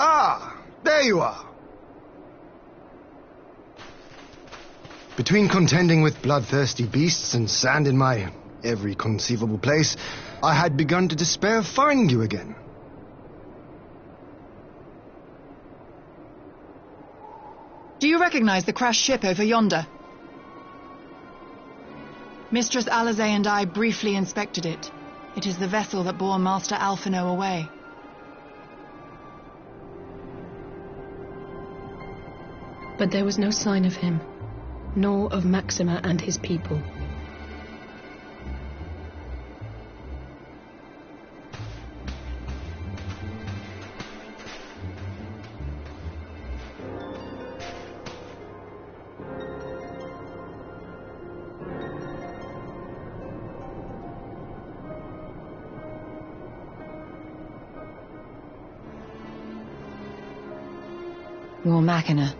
Ah, there you are. Between contending with bloodthirsty beasts and sand in my every conceivable place, I had begun to despair of finding you again. Do you recognize the crashed ship over yonder? Mistress Alizé and I briefly inspected it. It is the vessel that bore Master Alphino away. But there was no sign of him, nor of Maxima and his people. War Machina.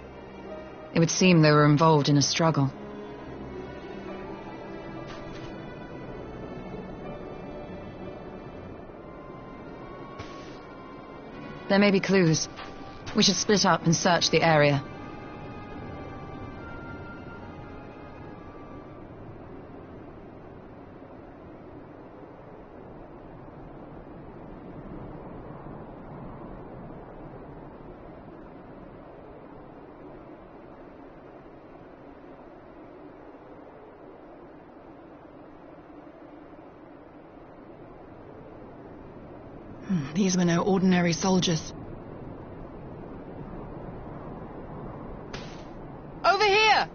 It would seem they were involved in a struggle. There may be clues. We should split up and search the area. These were no ordinary soldiers. Over here!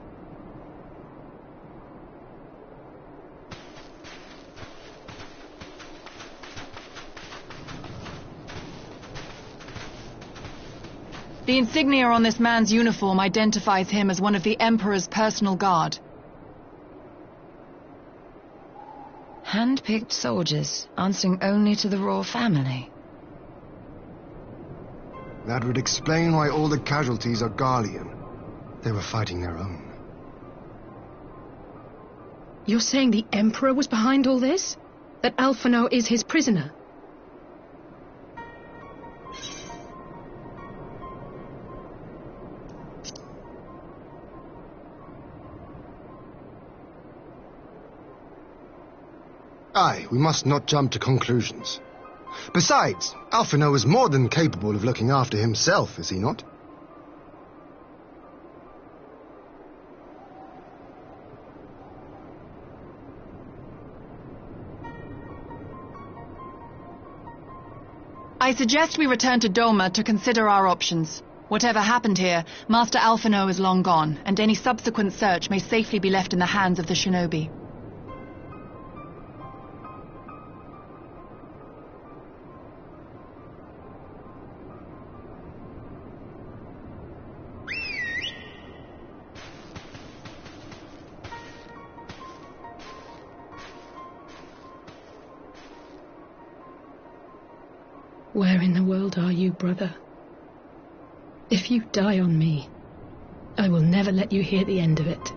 The insignia on this man's uniform identifies him as one of the Emperor's personal guard. Hand-picked soldiers, answering only to the royal family. That would explain why all the casualties are Garlean. They were fighting their own. You're saying the Emperor was behind all this? That Alphino is his prisoner? Aye, we must not jump to conclusions. Besides, Alphino is more than capable of looking after himself, is he not? I suggest we return to Doma to consider our options. Whatever happened here, Master Alphino is long gone, and any subsequent search may safely be left in the hands of the shinobi. Where in the world are you, brother? If you die on me, I will never let you hear the end of it.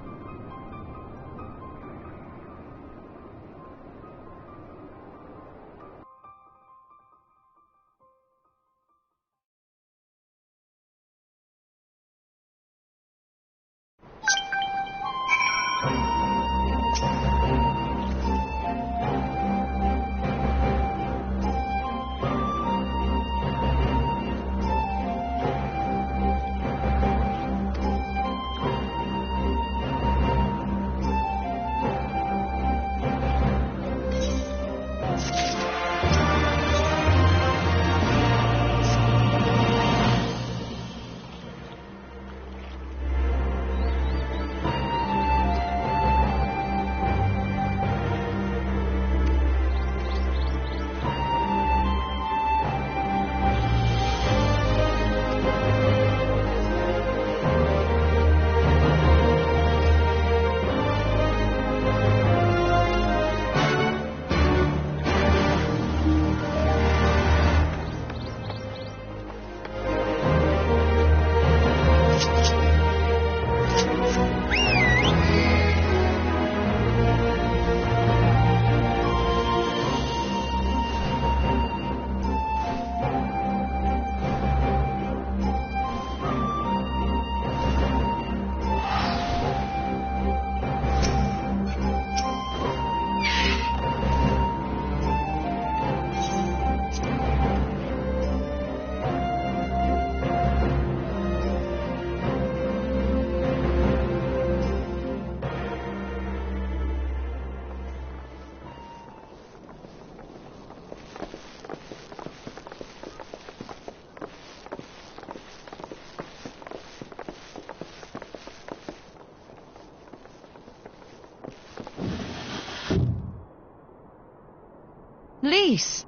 Lys,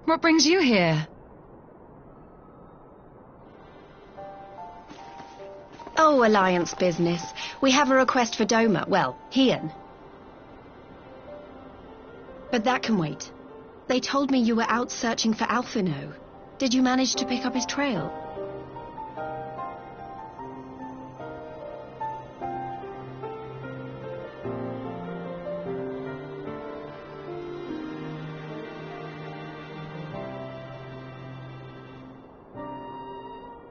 what brings you here? Oh, Alliance business. We have a request for Doma. Well, Hien. But that can wait. They told me you were out searching for Alphino. Did you manage to pick up his trail?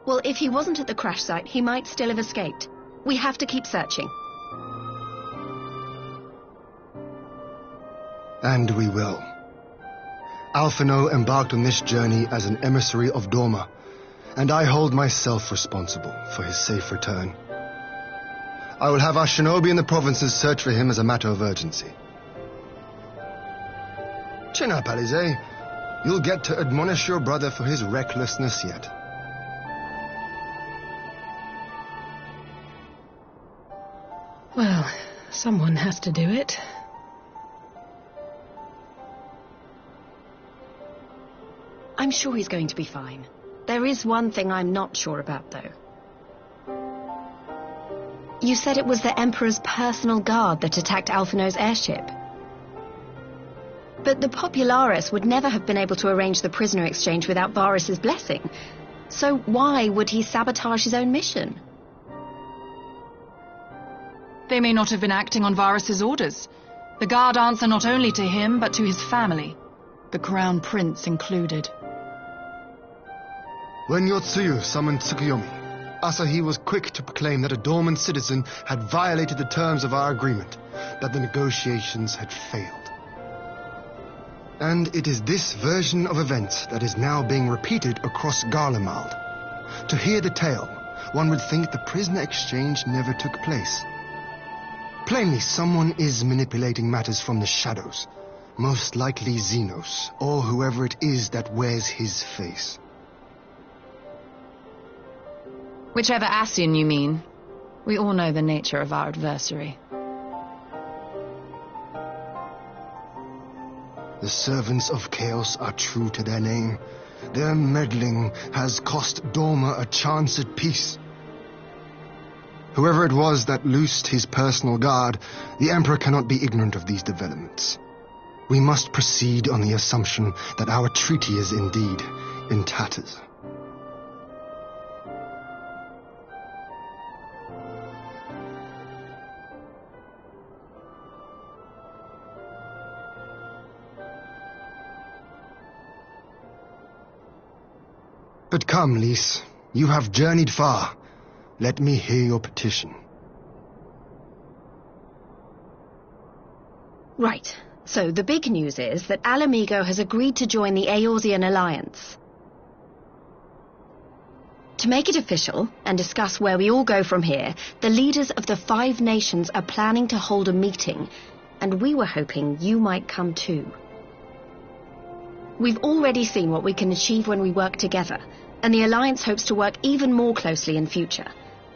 Well, if he wasn't at the crash site, he might still have escaped. We have to keep searching. And we will. Alphino embarked on this journey as an emissary of Doma, and I hold myself responsible for his safe return. I will have our shinobi in the provinces search for him as a matter of urgency. Chin up, Alize. You'll get to admonish your brother for his recklessness yet. Well, someone has to do it. I'm sure he's going to be fine. There is one thing I'm not sure about, though. You said it was the Emperor's personal guard that attacked Alphino's airship. But the Popularis would never have been able to arrange the prisoner exchange without Varus's blessing. So why would he sabotage his own mission? They may not have been acting on Varus's orders. The guard answer not only to him, but to his family, the Crown Prince included. When Yotsuyu summoned Tsukuyomi, Asahi was quick to proclaim that a dormant citizen had violated the terms of our agreement, that the negotiations had failed. And it is this version of events that is now being repeated across Garlemald. To hear the tale, one would think the prisoner exchange never took place. Plainly, someone is manipulating matters from the shadows. Most likely Xenos, or whoever it is that wears his face. Whichever Ascian you mean. We all know the nature of our adversary. The servants of chaos are true to their name. Their meddling has cost Doma a chance at peace. Whoever it was that loosed his personal guard, the Emperor cannot be ignorant of these developments. We must proceed on the assumption that our treaty is indeed in tatters. But come, Lys, you have journeyed far. Let me hear your petition. Right. So the big news is that Alamigo has agreed to join the Eorzean Alliance. To make it official and discuss where we all go from here, the leaders of the 5 nations are planning to hold a meeting, and we were hoping you might come too. We've already seen what we can achieve when we work together, and the Alliance hopes to work even more closely in future.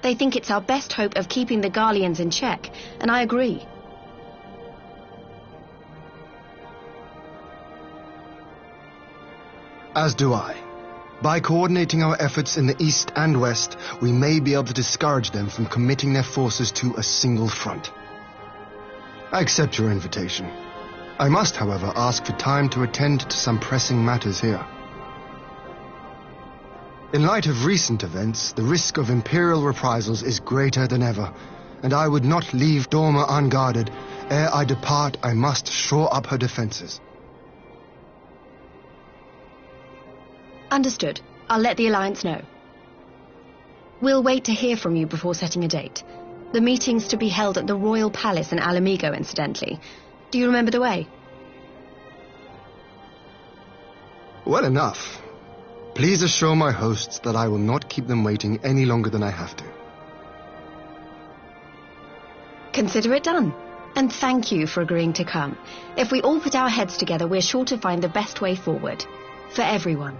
They think it's our best hope of keeping the Garleans in check, and I agree. As do I. By coordinating our efforts in the east and west, we may be able to discourage them from committing their forces to a single front. I accept your invitation. I must, however, ask for time to attend to some pressing matters here. In light of recent events, the risk of Imperial reprisals is greater than ever, and I would not leave Doma unguarded. Ere I depart, I must shore up her defenses. Understood. I'll let the Alliance know. We'll wait to hear from you before setting a date. The meeting's to be held at the Royal Palace in Alamigo, incidentally. Do you remember the way? Well enough. Please assure my hosts that I will not keep them waiting any longer than I have to. Consider it done. And thank you for agreeing to come. If we all put our heads together, we're sure to find the best way forward. For everyone.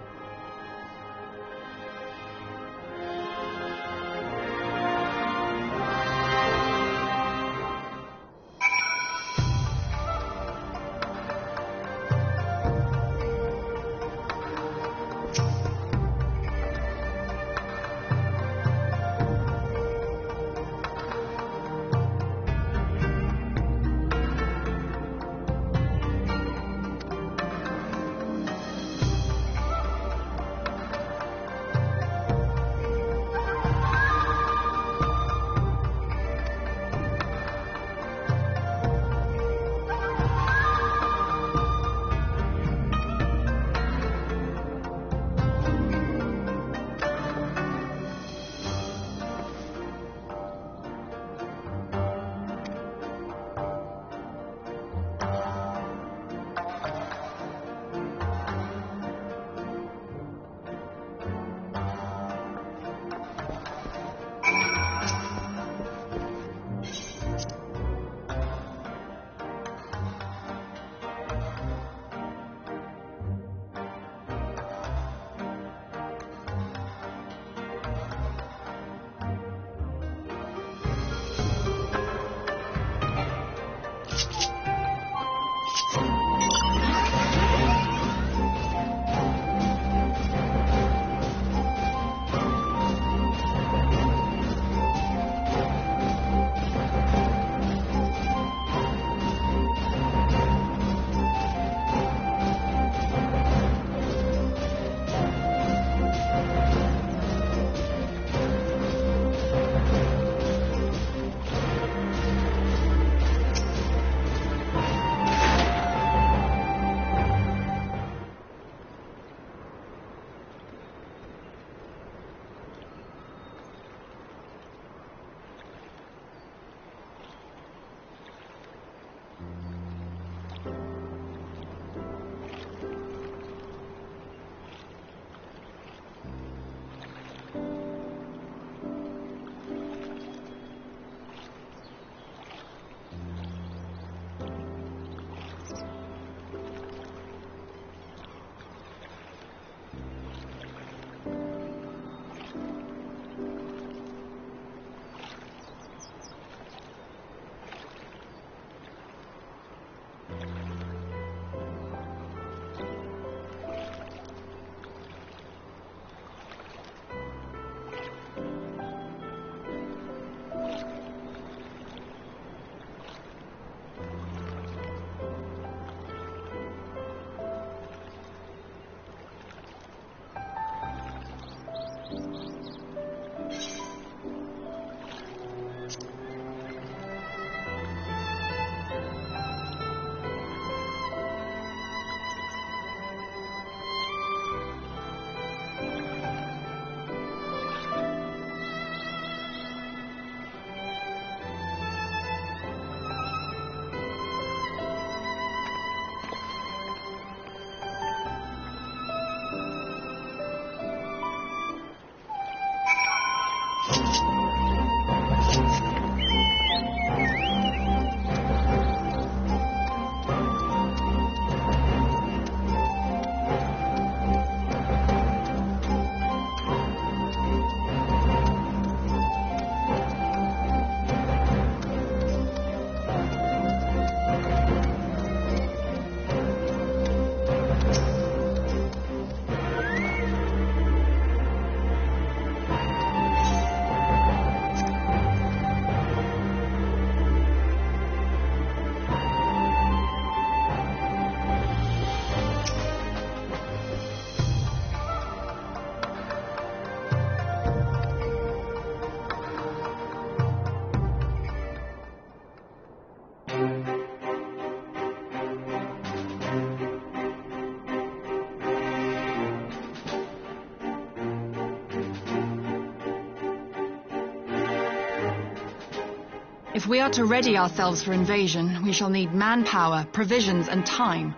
If we are to ready ourselves for invasion, we shall need manpower, provisions, and time,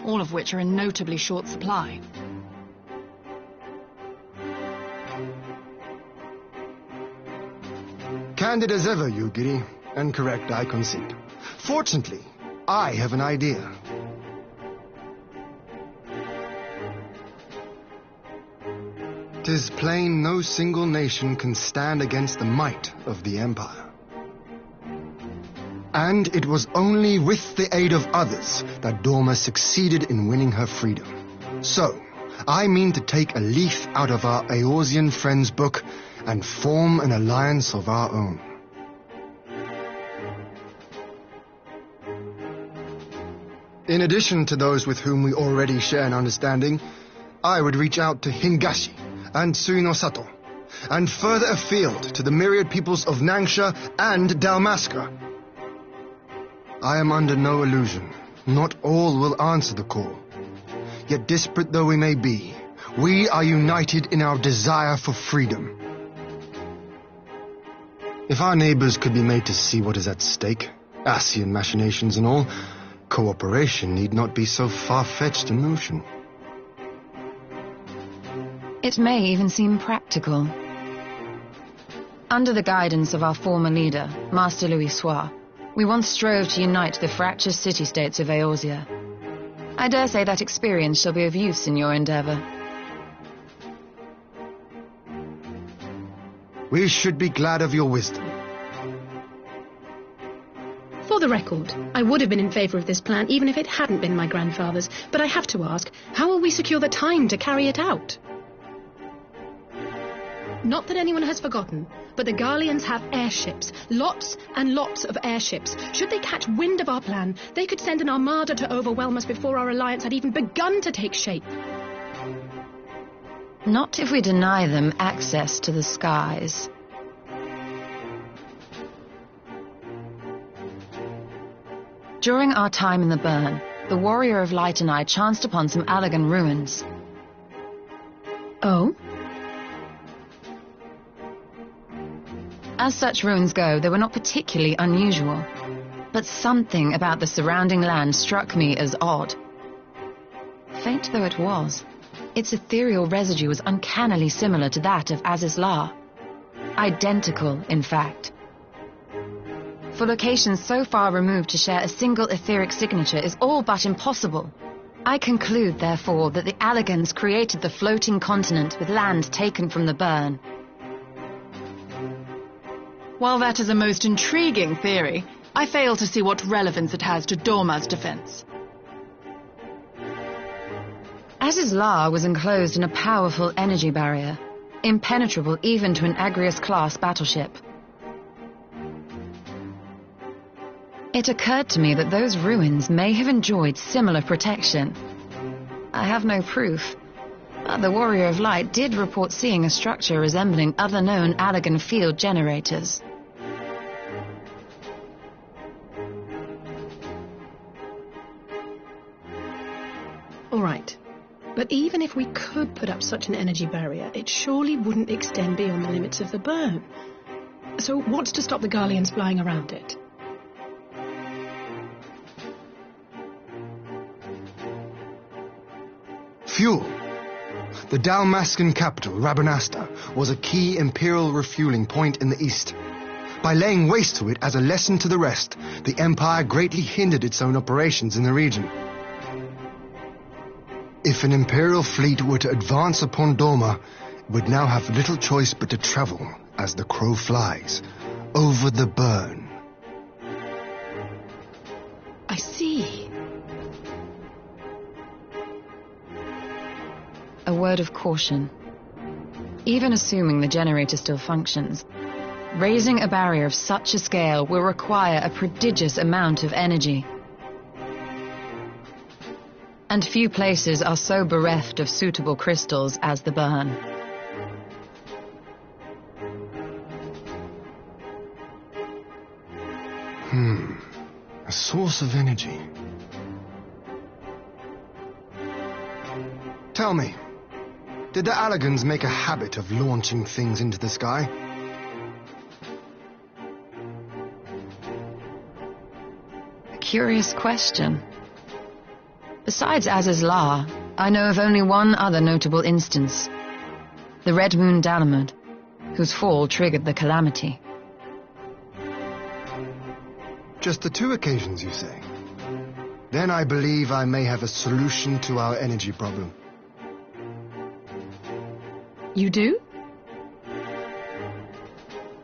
all of which are in notably short supply. Candid as ever, Yugiri, and correct, I concede. Fortunately, I have an idea. "'Tis plain no single nation can stand against the might of the Empire. And it was only with the aid of others that Dorma succeeded in winning her freedom. So, I mean to take a leaf out of our Eorzean friend's book and form an alliance of our own. In addition to those with whom we already share an understanding, I would reach out to Hingashi and Suinosato, and further afield to the myriad peoples of Nangsha and Dalmasca. I am under no illusion. Not all will answer the call. Yet disparate though we may be, we are united in our desire for freedom. If our neighbors could be made to see what is at stake, Ascian machinations and all, cooperation need not be so far-fetched a notion. It may even seem practical. Under the guidance of our former leader, Master Louis Soir, we once strove to unite the fractious city-states of Eorzea. I dare say that experience shall be of use in your endeavor. We should be glad of your wisdom. For the record, I would have been in favor of this plan even if it hadn't been my grandfather's, but I have to ask, how will we secure the time to carry it out? Not that anyone has forgotten, but the Garleans have airships. Lots and lots of airships. Should they catch wind of our plan, they could send an armada to overwhelm us before our alliance had even begun to take shape. Not if we deny them access to the skies. During our time in the Burn, the Warrior of Light and I chanced upon some Allagan ruins. Oh? As such ruins go, they were not particularly unusual, but something about the surrounding land struck me as odd. Faint though it was, its ethereal residue was uncannily similar to that of Azizlar. Identical, in fact. For locations so far removed to share a single etheric signature is all but impossible. I conclude, therefore, that the Allagans created the floating continent with land taken from the Burn. While that is a most intriguing theory, I fail to see what relevance it has to Dorma's defense. Azizlar was enclosed in a powerful energy barrier, impenetrable even to an Agrias-class battleship. It occurred to me that those ruins may have enjoyed similar protection. I have no proof, but the Warrior of Light did report seeing a structure resembling other known Allagan field generators. All right. But even if we could put up such an energy barrier, it surely wouldn't extend beyond the limits of the Burn. So what's to stop the Garleans flying around it? Fuel. The Dalmascan capital, Rabanasta, was a key imperial refueling point in the east. By laying waste to it as a lesson to the rest, the Empire greatly hindered its own operations in the region. If an imperial fleet were to advance upon Dorma, it would now have little choice but to travel, as the crow flies, over the Burn. I see. A word of caution. Even assuming the generator still functions, raising a barrier of such a scale will require a prodigious amount of energy. And few places are so bereft of suitable crystals as the Burn. A source of energy. Tell me, did the Allagans make a habit of launching things into the sky? curious question. Besides Azazlar, I know of only one other notable instance. The Red Moon Dalamud, whose fall triggered the calamity. Just the 2 occasions, you say? Then I believe I may have a solution to our energy problem. You do?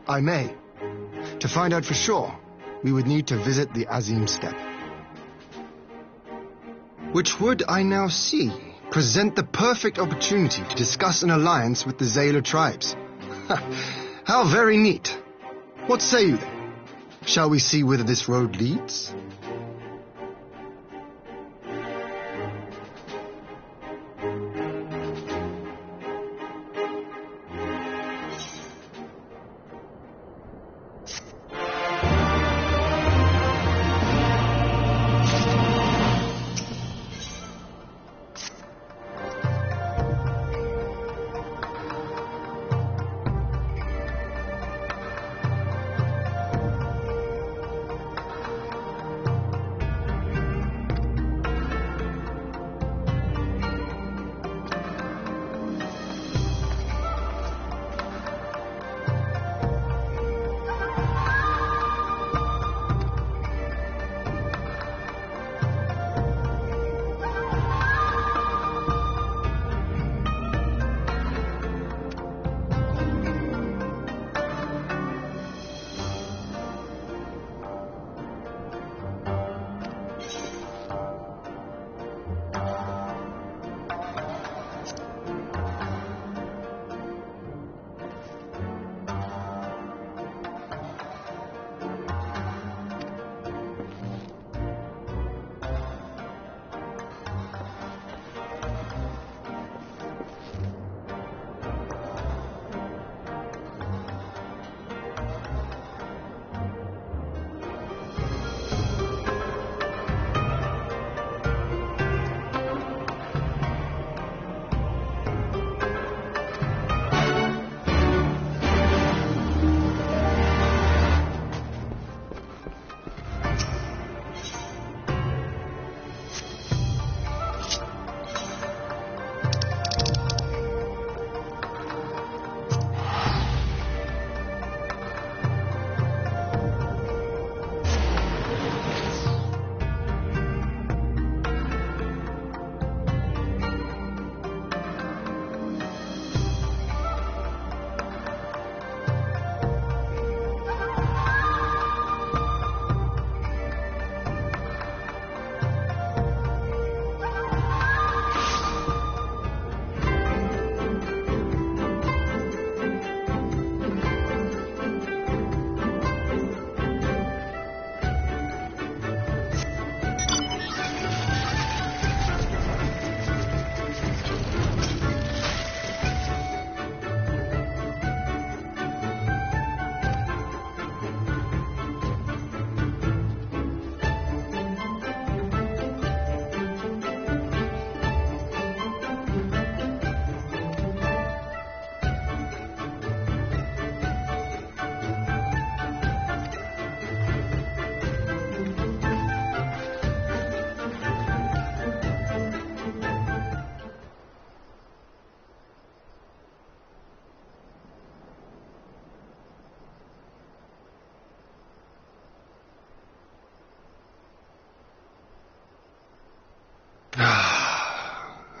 I may. To find out for sure, we would need to visit the Azim Steppe. Which would, I now see, present the perfect opportunity to discuss an alliance with the Zayla tribes. How very neat. What say you then? Shall we see whither this road leads?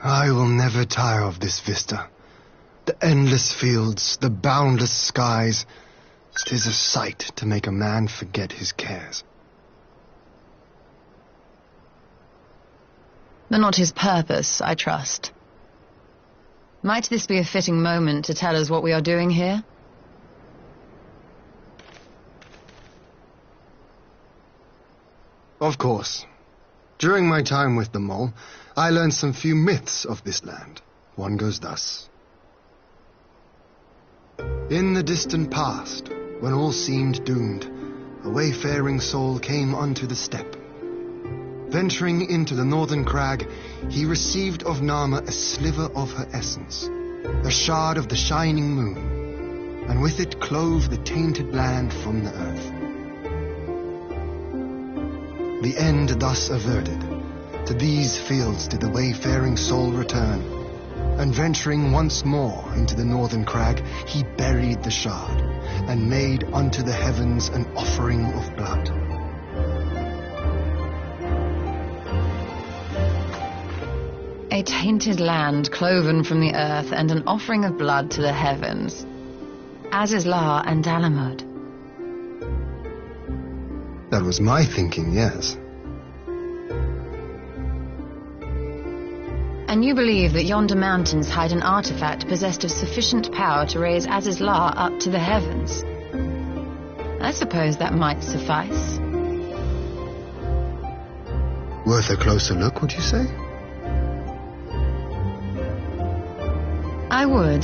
I will never tire of this vista. The endless fields, the boundless skies. 'Tis a sight to make a man forget his cares. But not his purpose, I trust. Might this be a fitting moment to tell us what we are doing here? Of course. During my time with the mole, I learned some few myths of this land. One goes thus. In the distant past, when all seemed doomed, a wayfaring soul came unto the steppe. Venturing into the northern crag, he received of Nama a sliver of her essence, a shard of the shining moon, and with it clove the tainted land from the earth. The end thus averted, to these fields did the wayfaring soul return, and venturing once more into the northern crag, he buried the shard, and made unto the heavens an offering of blood. A tainted land cloven from the earth, and an offering of blood to the heavens. Azizlar and Dalamud. That was my thinking, yes. And you believe that yonder mountains hide an artifact possessed of sufficient power to raise Azizlar up to the heavens? I suppose that might suffice. Worth a closer look, would you say? I would.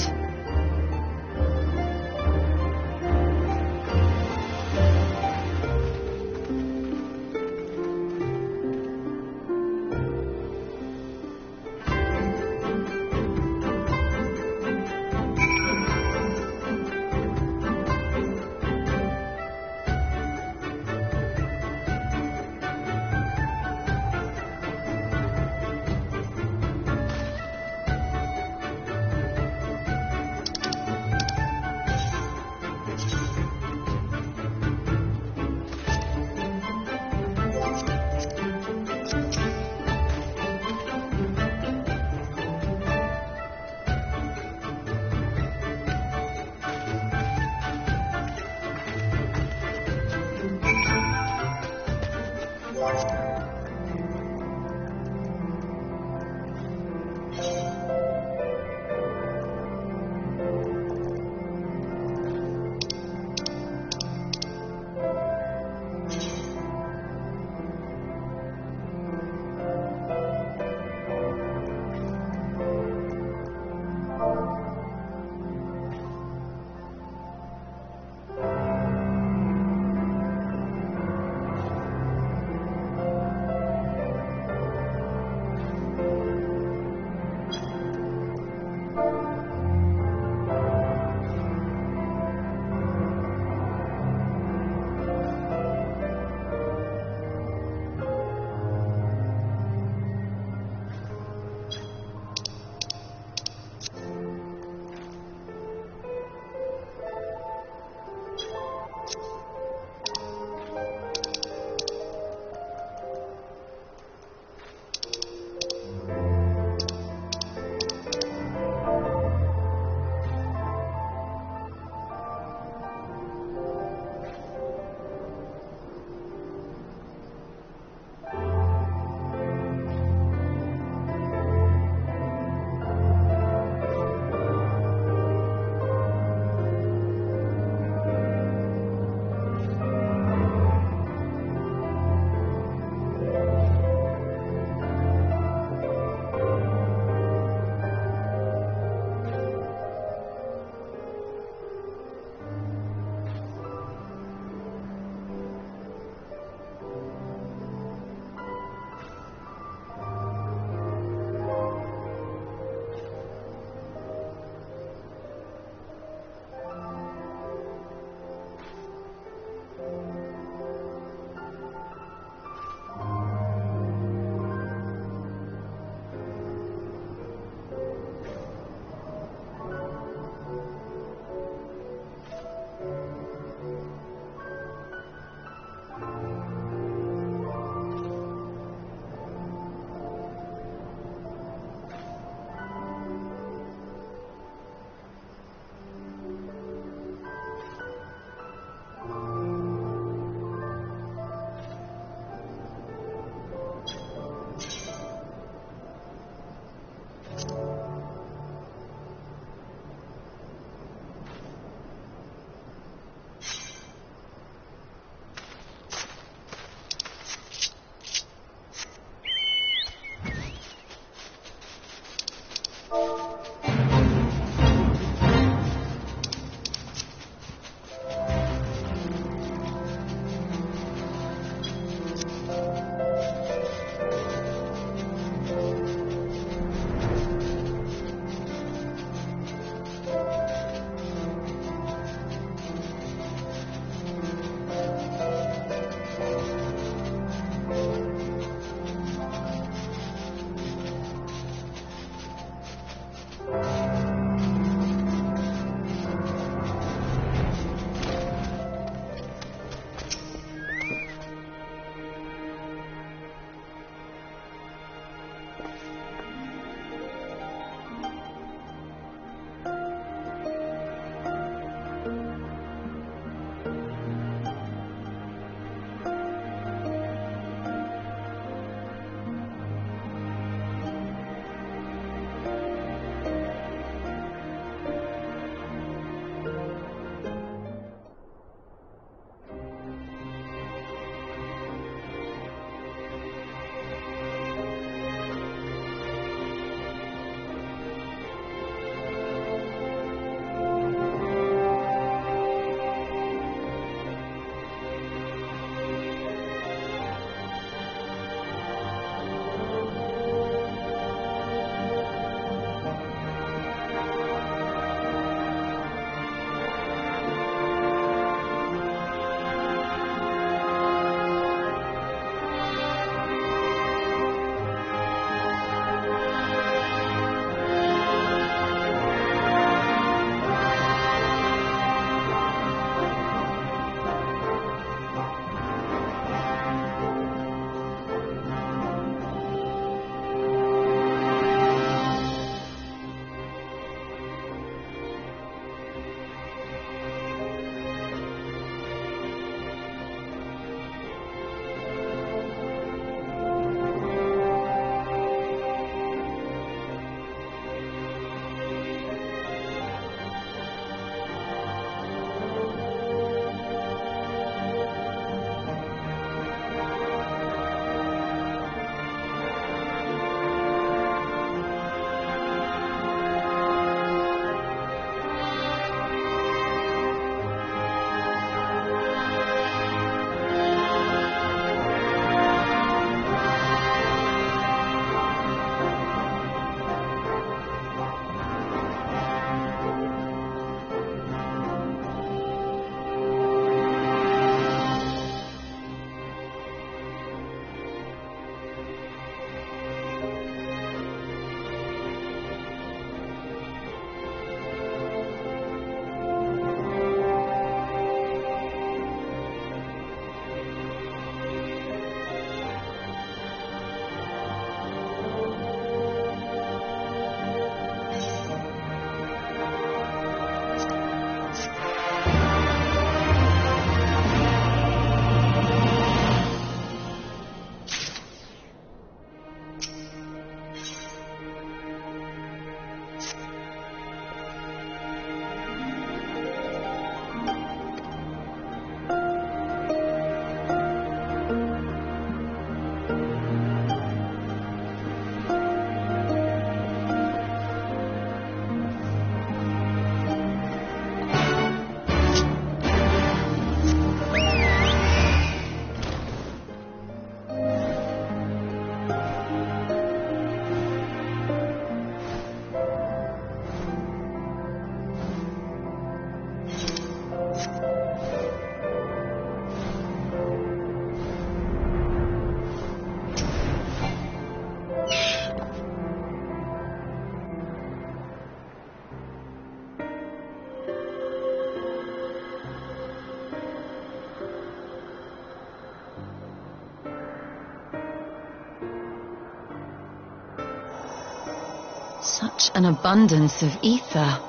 Such an abundance of ether.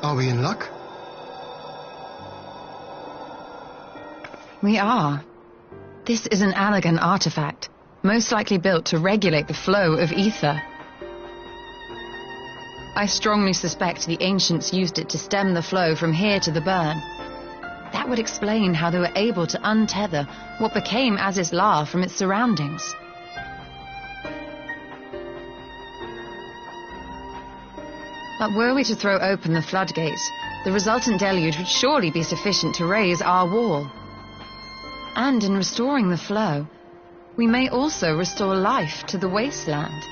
Are we in luck? We are. This is an Allagan artifact, most likely built to regulate the flow of ether. I strongly suspect the ancients used it to stem the flow from here to the burn. That would explain how they were able to untether what became Az's La from its surroundings. But were we to throw open the floodgates, the resultant deluge would surely be sufficient to raise our wall. And in restoring the flow, we may also restore life to the wasteland.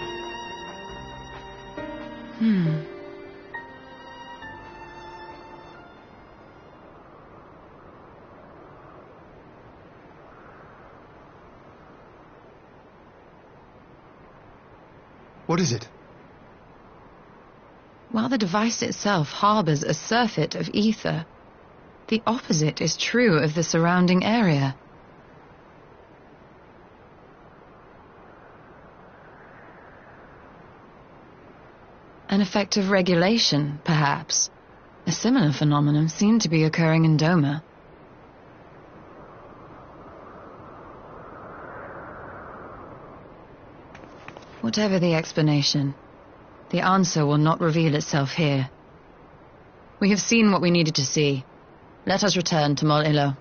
What is it? While the device itself harbors a surfeit of ether, the opposite is true of the surrounding area. An effect of regulation, perhaps. A similar phenomenon seemed to be occurring in Doma. Whatever the explanation, the answer will not reveal itself here. We have seen what we needed to see. Let us return to Mol Ilo.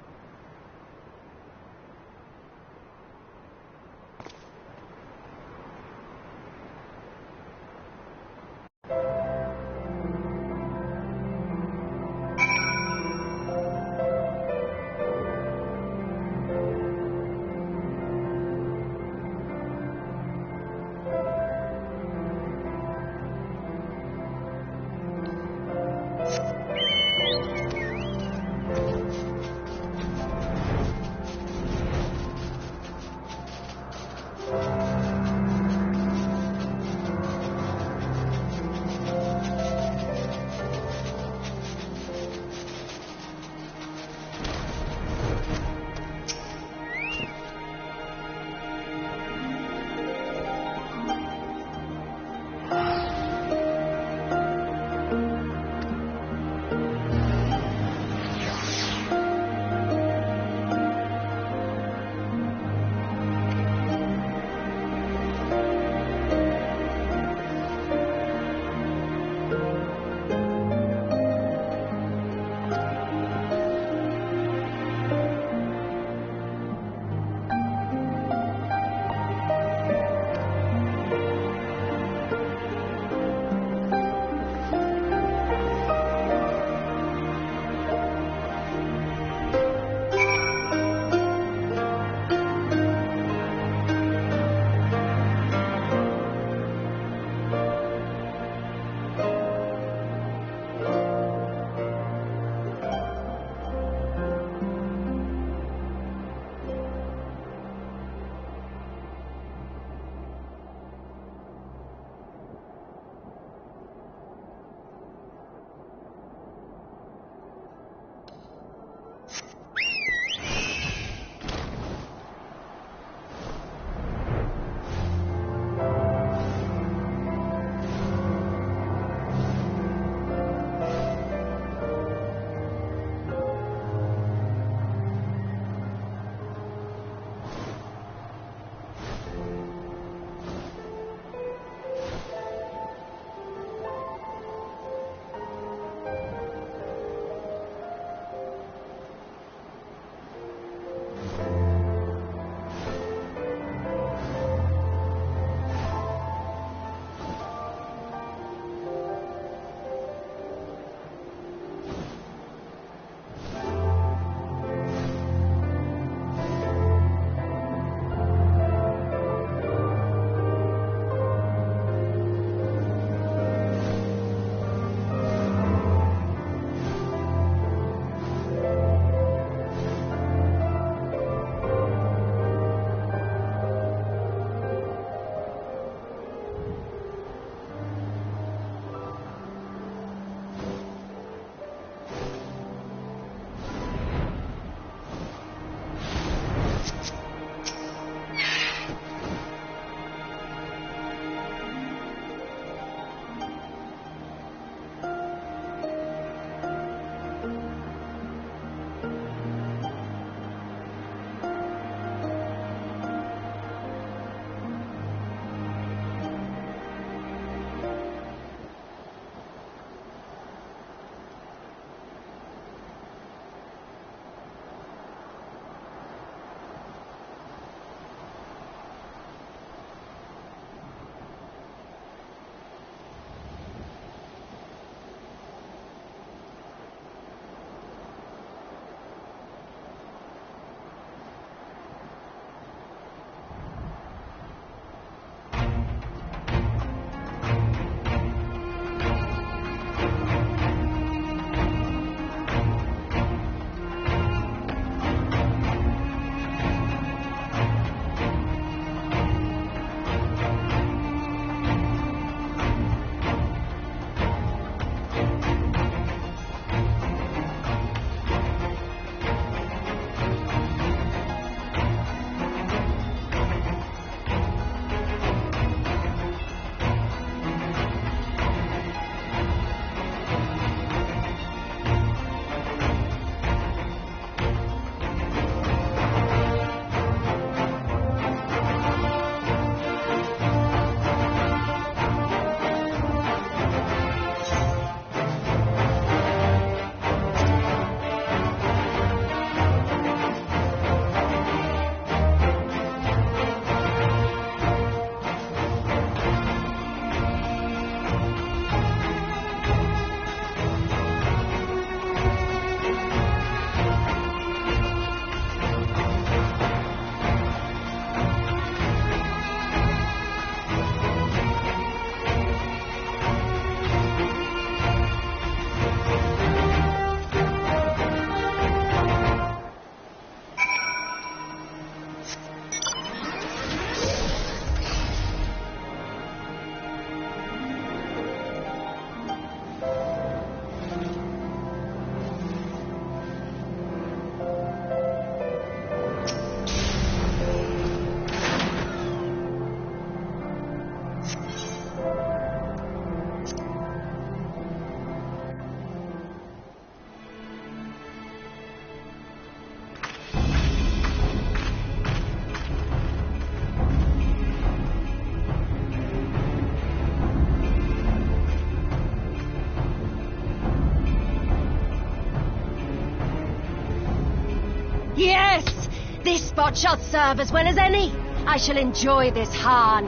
Yes! This spot shall serve as well as any. I shall enjoy this Hahn.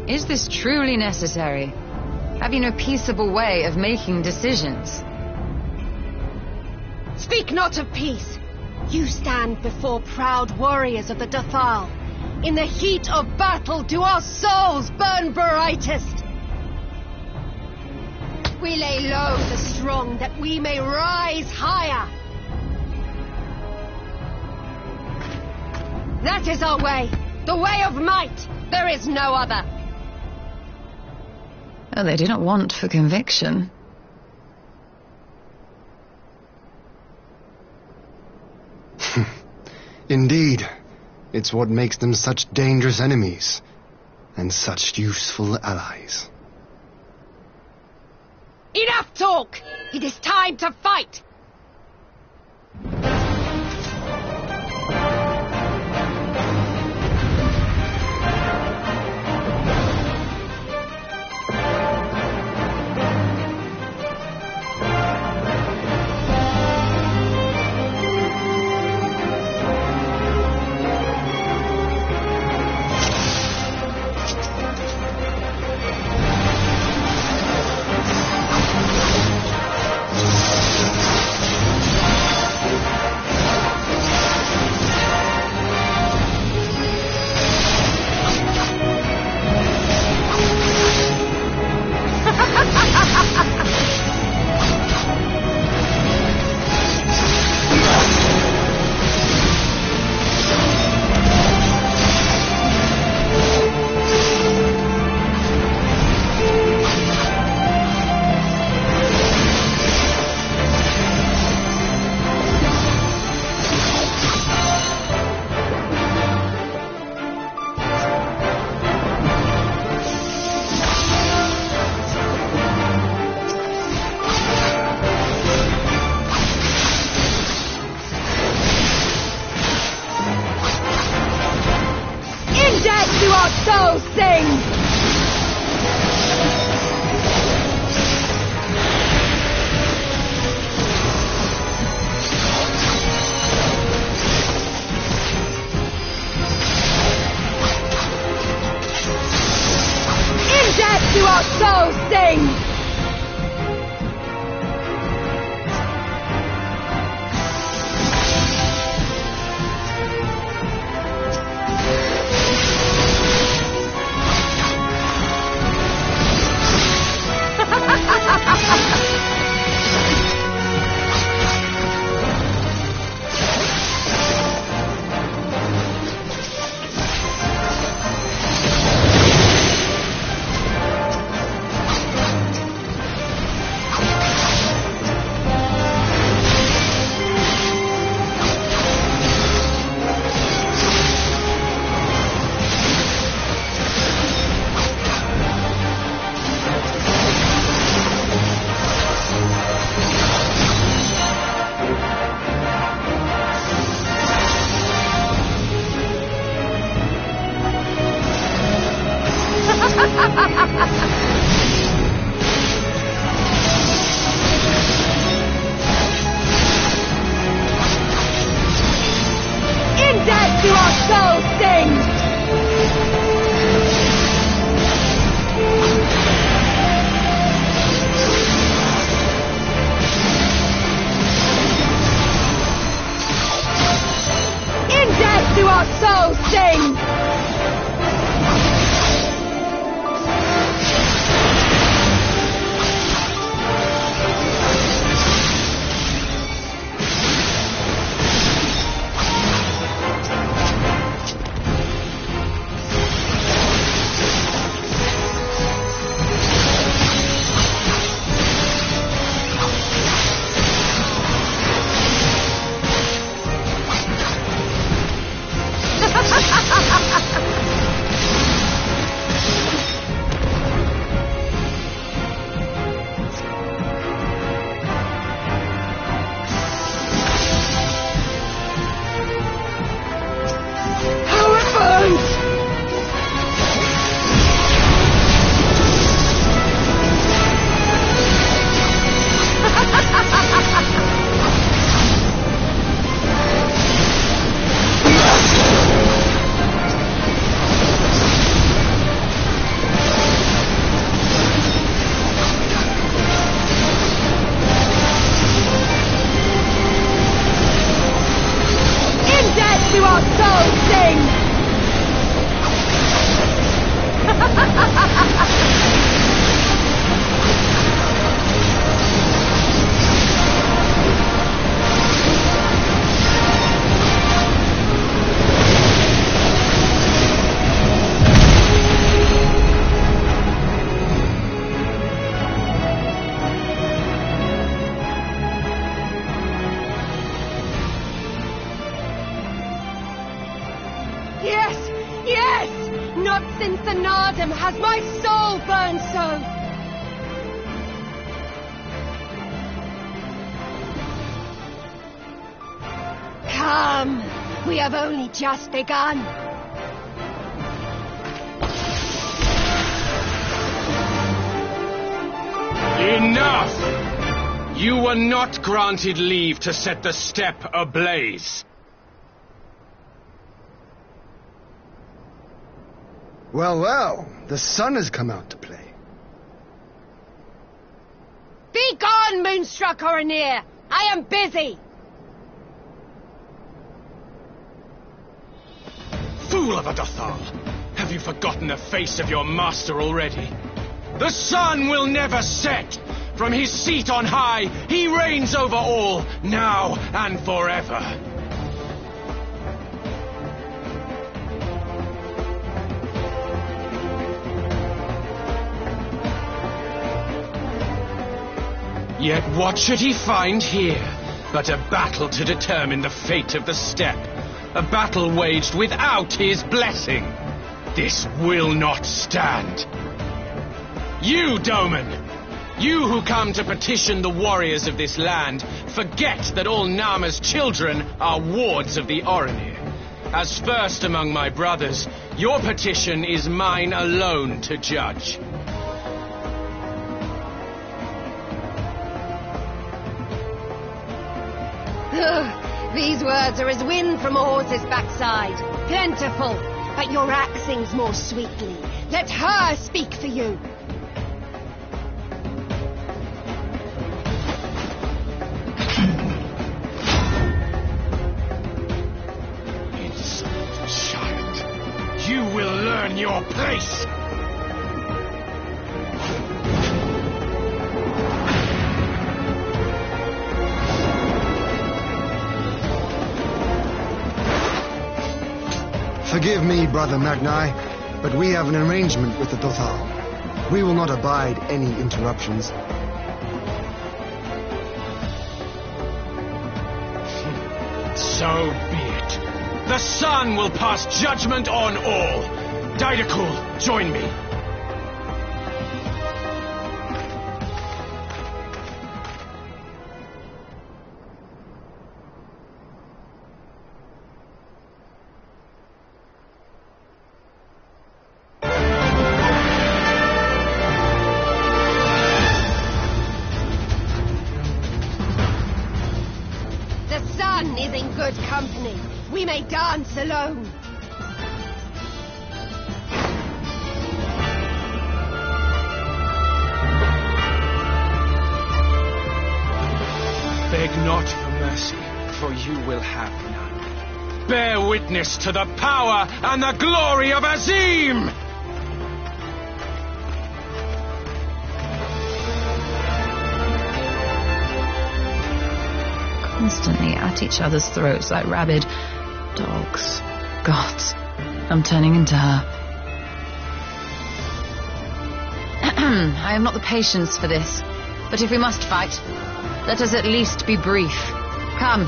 Is this truly necessary? Have you no peaceable way of making decisions? Speak not of peace. You stand before proud warriors of the Dathal. In the heat of battle do our souls burn brightest. We lay low the strong that we may rise higher. That is our way. The way of might. There is no other. Oh, they do not want for conviction. Indeed. It's what makes them such dangerous enemies, and such useful allies. Enough talk! It is time to fight! stardom has my soul burned so. Come, we have only just begun. Enough! You were not granted leave to set the steppe ablaze. Well, well, the sun has come out to play. Be gone, Moonstruck Coroneer! I am busy! Fool of a Dothal! Have you forgotten the face of your master already? The sun will never set! From his seat on high, he reigns over all, now and forever. Yet what should he find here but a battle to determine the fate of the steppe? A battle waged without his blessing. This will not stand. You, Doman, you who come to petition the warriors of this land, forget that all Nama's children are wards of the Oronir. As first among my brothers, your petition is mine alone to judge. These words are as wind from a horse's backside. Plentiful, but your axe sings more sweetly. Let her speak for you. Insolent child, you will learn your place. Forgive me, Brother Magni, but we have an arrangement with the Dothal. We will not abide any interruptions. So be it. The sun will pass judgment on all. Didakul, join me. Is in good company. We may dance alone. Beg not for mercy, for you will have none. Bear witness to the power and the glory of Azim! Constantly at each other's throats like rabid dogs. Gods, I'm turning into her. I have not the patience for this, but if we must fight, let us at least be brief. Come.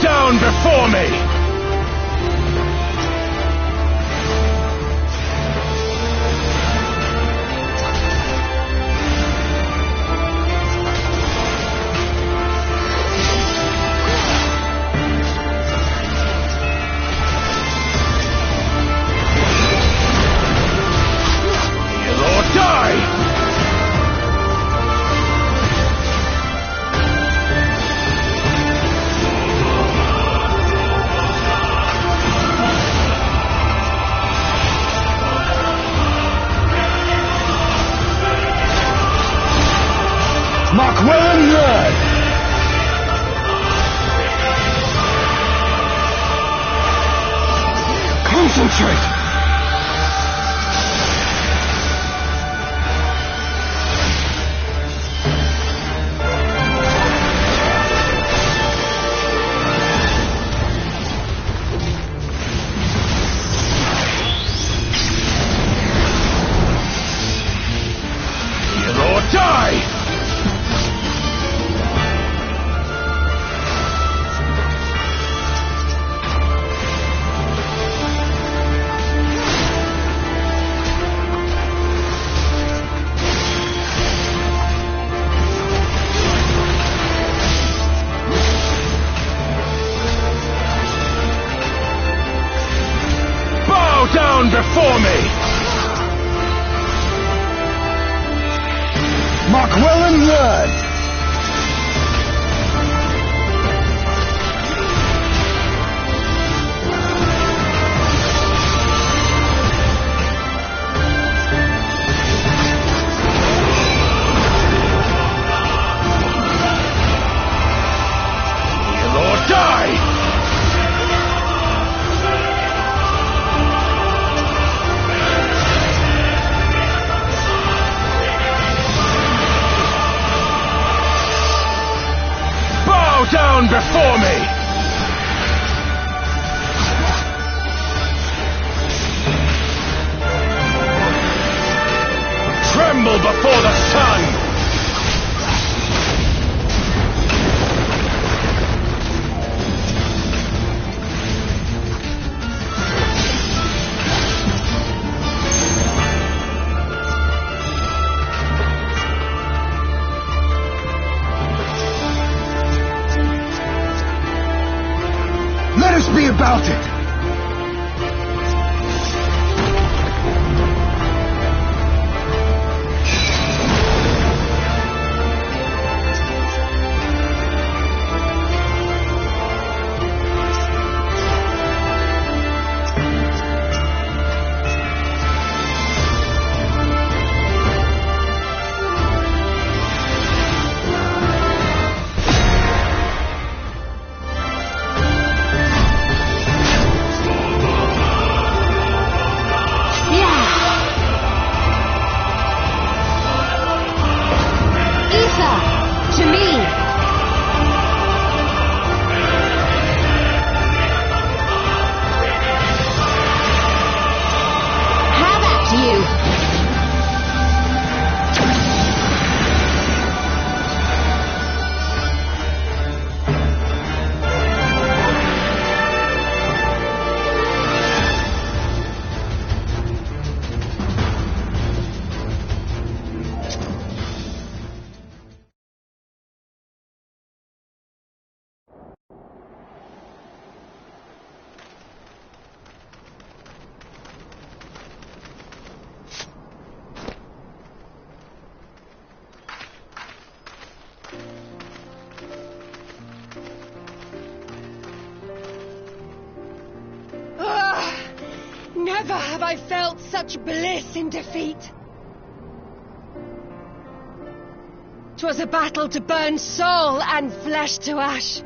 Down before me! Kneel or die! Mark well and learn! Concentrate! Heal or die! Down before me! Mark well and learn! Heal or die! Down before me! Tremble before the sun! Let us be about it! To me! Have at you! Never have I felt such bliss in defeat. 'Twas a battle to burn soul and flesh to ash.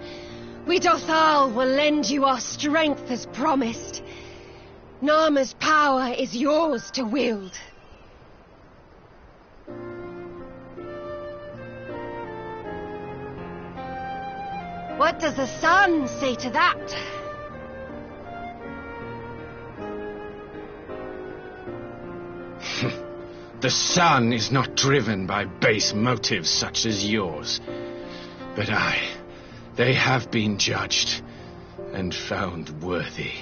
We Dothal will lend you our strength as promised. Narma's power is yours to wield. What does the sun say to that? The sun is not driven by base motives such as yours. But they have been judged and found worthy.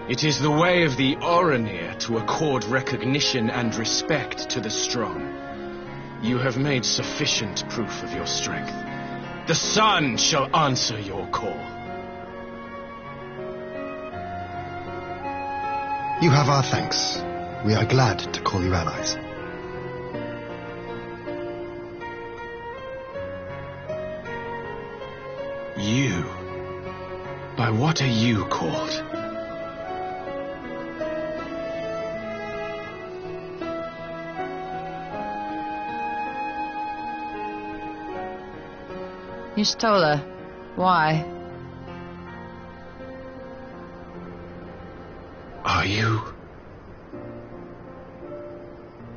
It is the way of the Oranir to accord recognition and respect to the strong. You have made sufficient proof of your strength. The sun shall answer your call. You have our thanks. We are glad to call you allies. You? By what are you called? Y'shtola. Why?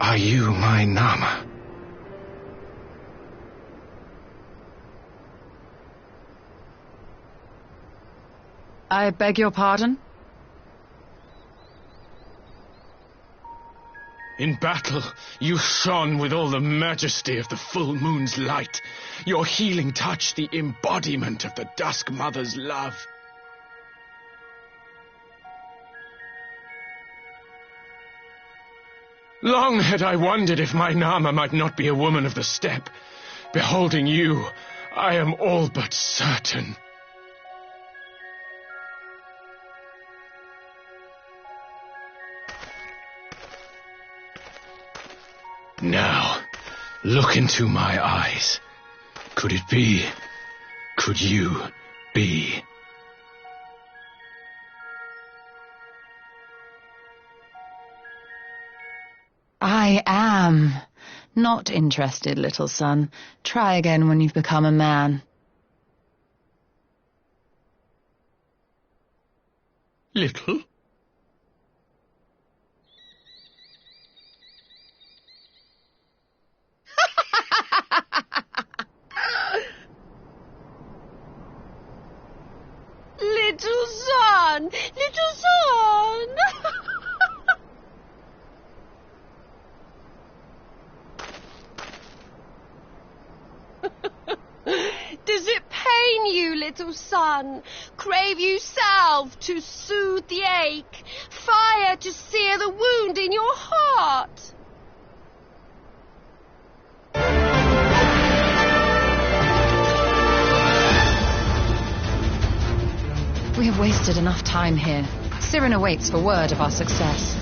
Are you my Nama? I beg your pardon? In battle, you shone with all the majesty of the full moon's light. Your healing touch, the embodiment of the Dusk Mother's love. Long had I wondered if my Nama might not be a woman of the steppe. Beholding you, I am all but certain. Now, look into my eyes. Could it be? Could you be? I am. Not interested, little son. Try again when you've become a man. Little? Little son! Little son! Does it pain you, little son? Crave you salve to soothe the ache? Fire to sear the wound in your heart? We have wasted enough time here. Sirin awaits for word of our success.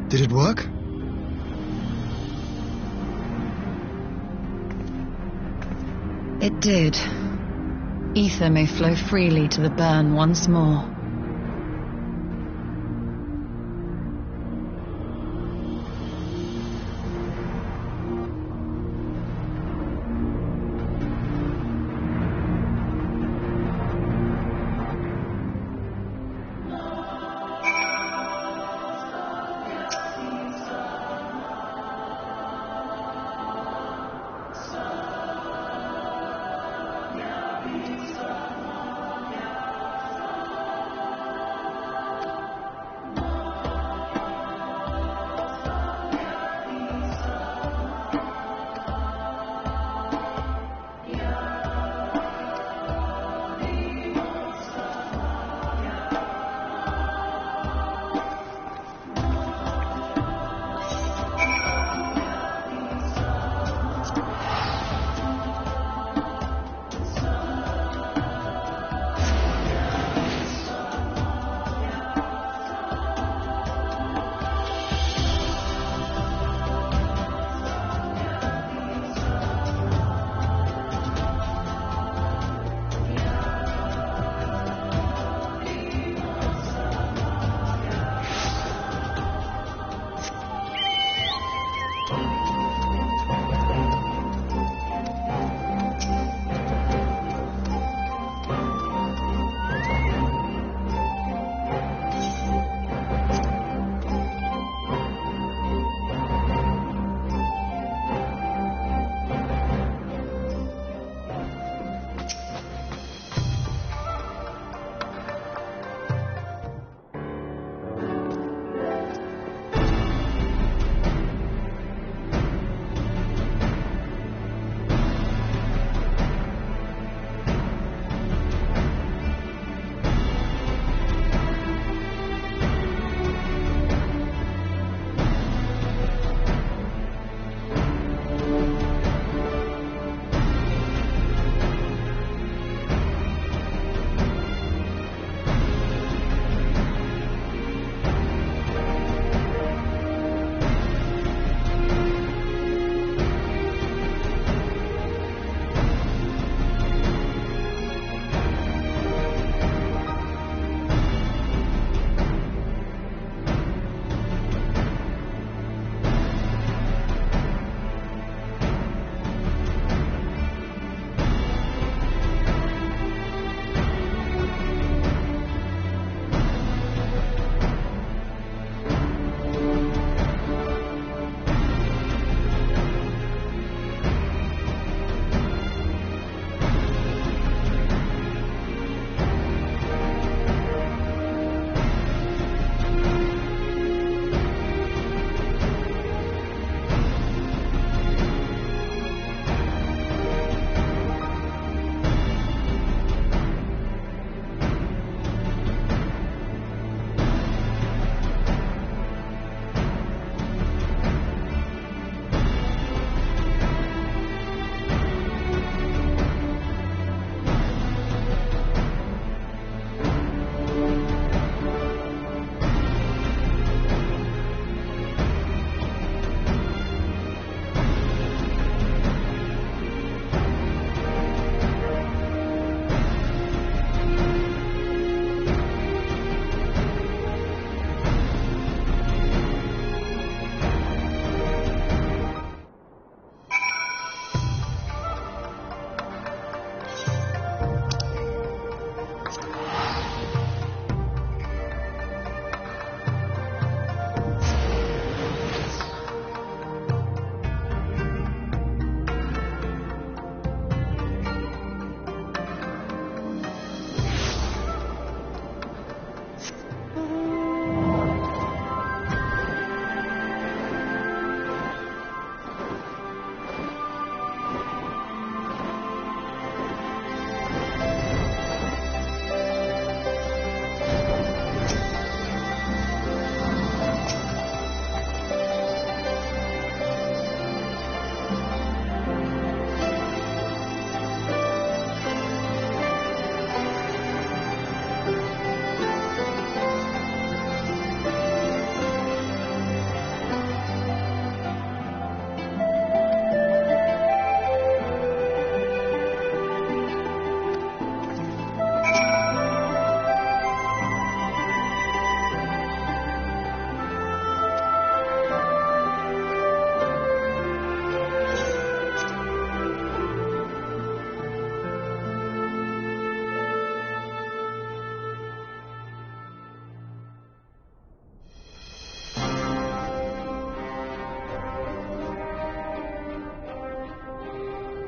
Did it work? It did. Ether may flow freely to the burn once more.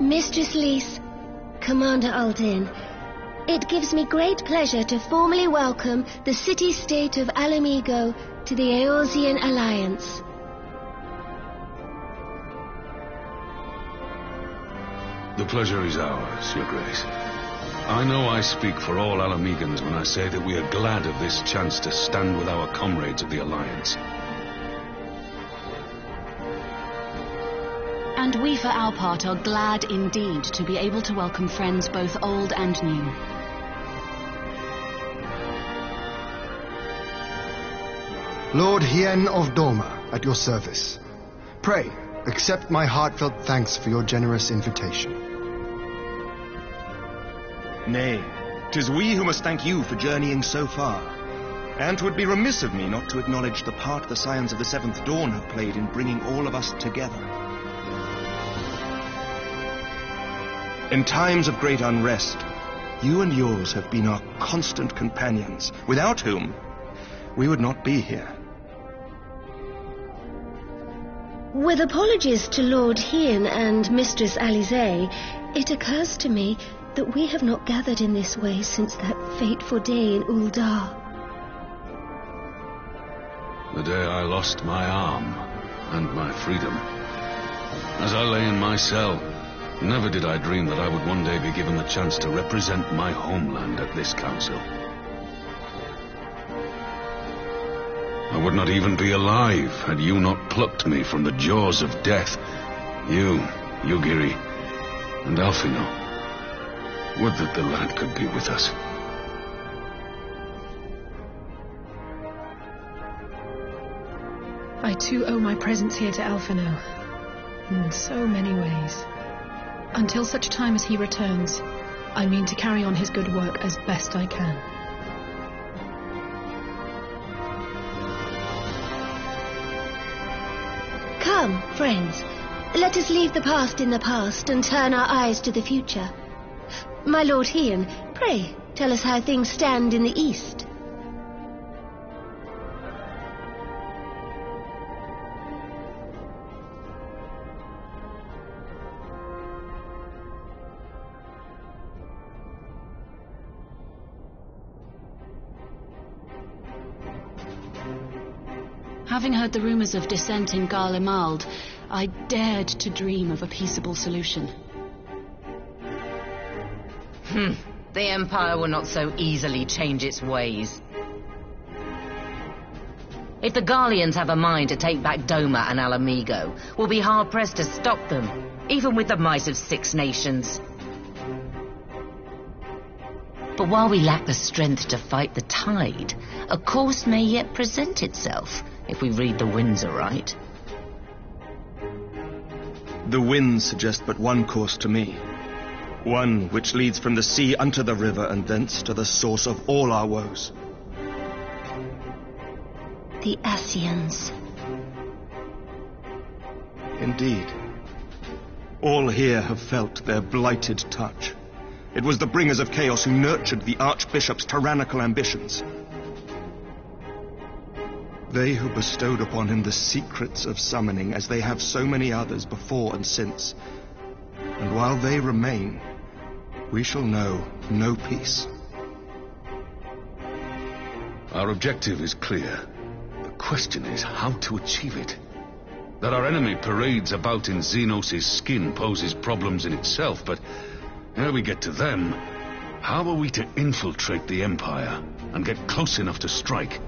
Mistress Lys, Commander Aldin, it gives me great pleasure to formally welcome the city-state of Alamigo to the Eorzean Alliance. The pleasure is ours, Your Grace. I know I speak for all Alamegans when I say that we are glad of this chance to stand with our comrades of the Alliance. And we, for our part, are glad indeed to be able to welcome friends both old and new. Lord Hien of Doma, at your service. Pray, accept my heartfelt thanks for your generous invitation. Nay, 'tis we who must thank you for journeying so far. And 'twould be remiss of me not to acknowledge the part the Scions of the Seventh Dawn have played in bringing all of us together. In times of great unrest, you and yours have been our constant companions, without whom we would not be here. With apologies to Lord Hien and Mistress Alize, it occurs to me that we have not gathered in this way since that fateful day in Uldar. The day I lost my arm and my freedom. As I lay in my cell, never did I dream that I would one day be given the chance to represent my homeland at this council. I would not even be alive had you not plucked me from the jaws of death. You, Yugiri, and Alfino. Would that the lad could be with us. I too owe my presence here to Alfino, in so many ways. Until such time as he returns, I mean to carry on his good work as best I can. Come, friends, let us leave the past in the past and turn our eyes to the future. My Lord Hien, pray, tell us how things stand in the East. Having heard the rumors of dissent in Garlemald, I dared to dream of a peaceable solution. The Empire will not so easily change its ways. If the Garleans have a mind to take back Doma and Alamigo, we'll be hard-pressed to stop them, even with the might of 6 nations. But while we lack the strength to fight the tide, a course may yet present itself, if we read the winds aright. The winds suggest but one course to me. One which leads from the sea unto the river and thence to the source of all our woes. The Ascians. Indeed. All here have felt their blighted touch. It was the bringers of chaos who nurtured the Archbishop's tyrannical ambitions. They who bestowed upon him the secrets of summoning, as they have so many others before and since. And while they remain, we shall know no peace. Our objective is clear. The question is how to achieve it. That our enemy parades about in Xenos' skin poses problems in itself, but ere we get to them, how are we to infiltrate the Empire and get close enough to strike?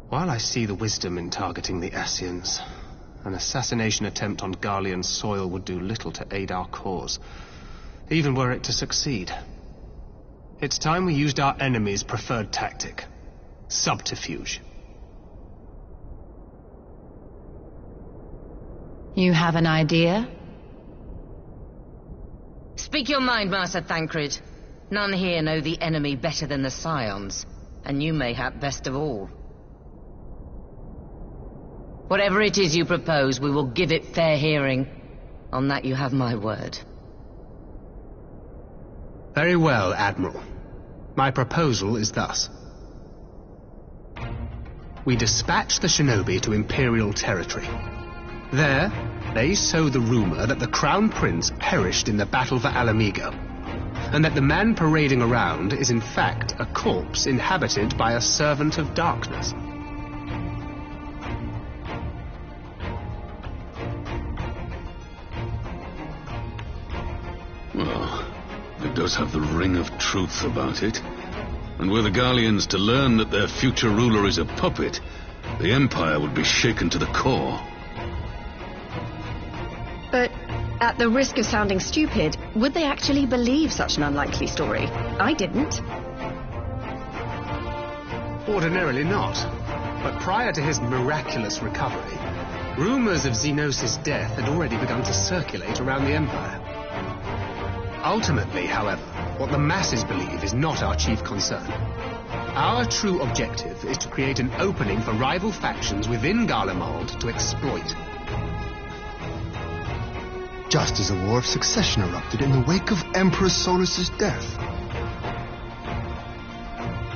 While I see the wisdom in targeting the Ascians, an assassination attempt on Garlean soil would do little to aid our cause, even were it to succeed. It's time we used our enemy's preferred tactic: subterfuge. You have an idea? Speak your mind, Master Thancred. None here know the enemy better than the Scions, and you mayhap best of all. Whatever it is you propose, we will give it fair hearing. On that you have my word. Very well, Admiral. My proposal is thus. We dispatch the shinobi to Imperial territory. There, they sow the rumor that the Crown Prince perished in the battle for Alamigo, and that the man parading around is in fact a corpse inhabited by a servant of darkness. Well, it does have the ring of truth about it. And were the Garleans to learn that their future ruler is a puppet, the Empire would be shaken to the core. But at the risk of sounding stupid, would they actually believe such an unlikely story? I didn't. Ordinarily not. But prior to his miraculous recovery, rumors of Xenos' death had already begun to circulate around the Empire. Ultimately, however, what the masses believe is not our chief concern. Our true objective is to create an opening for rival factions within Garlemald to exploit. Just as a war of succession erupted in the wake of Emperor Solus's death.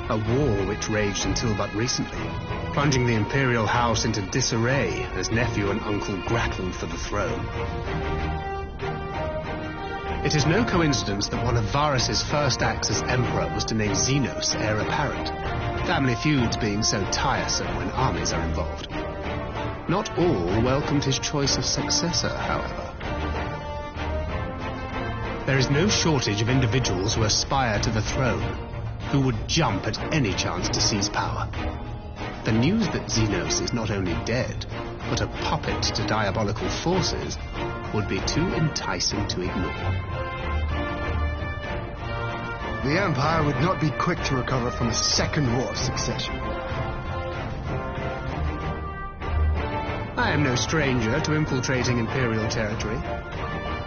A war which raged until but recently, plunging the Imperial House into disarray as nephew and uncle grappled for the throne. It is no coincidence that one of Varus's first acts as Emperor was to name Xenos heir apparent, family feuds being so tiresome when armies are involved. Not all welcomed his choice of successor, however. There is no shortage of individuals who aspire to the throne, who would jump at any chance to seize power. The news that Xenos is not only dead, but a puppet to diabolical forces, would be too enticing to ignore. The Empire would not be quick to recover from a second war of succession. I am no stranger to infiltrating Imperial territory.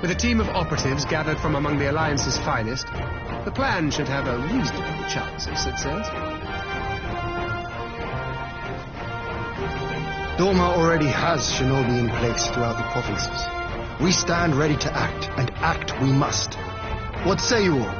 With a team of operatives gathered from among the Alliance's finest, the plan should have a reasonable chance of success. Dorma already has shinobi in place throughout the provinces. We stand ready to act, and act we must. What say you all?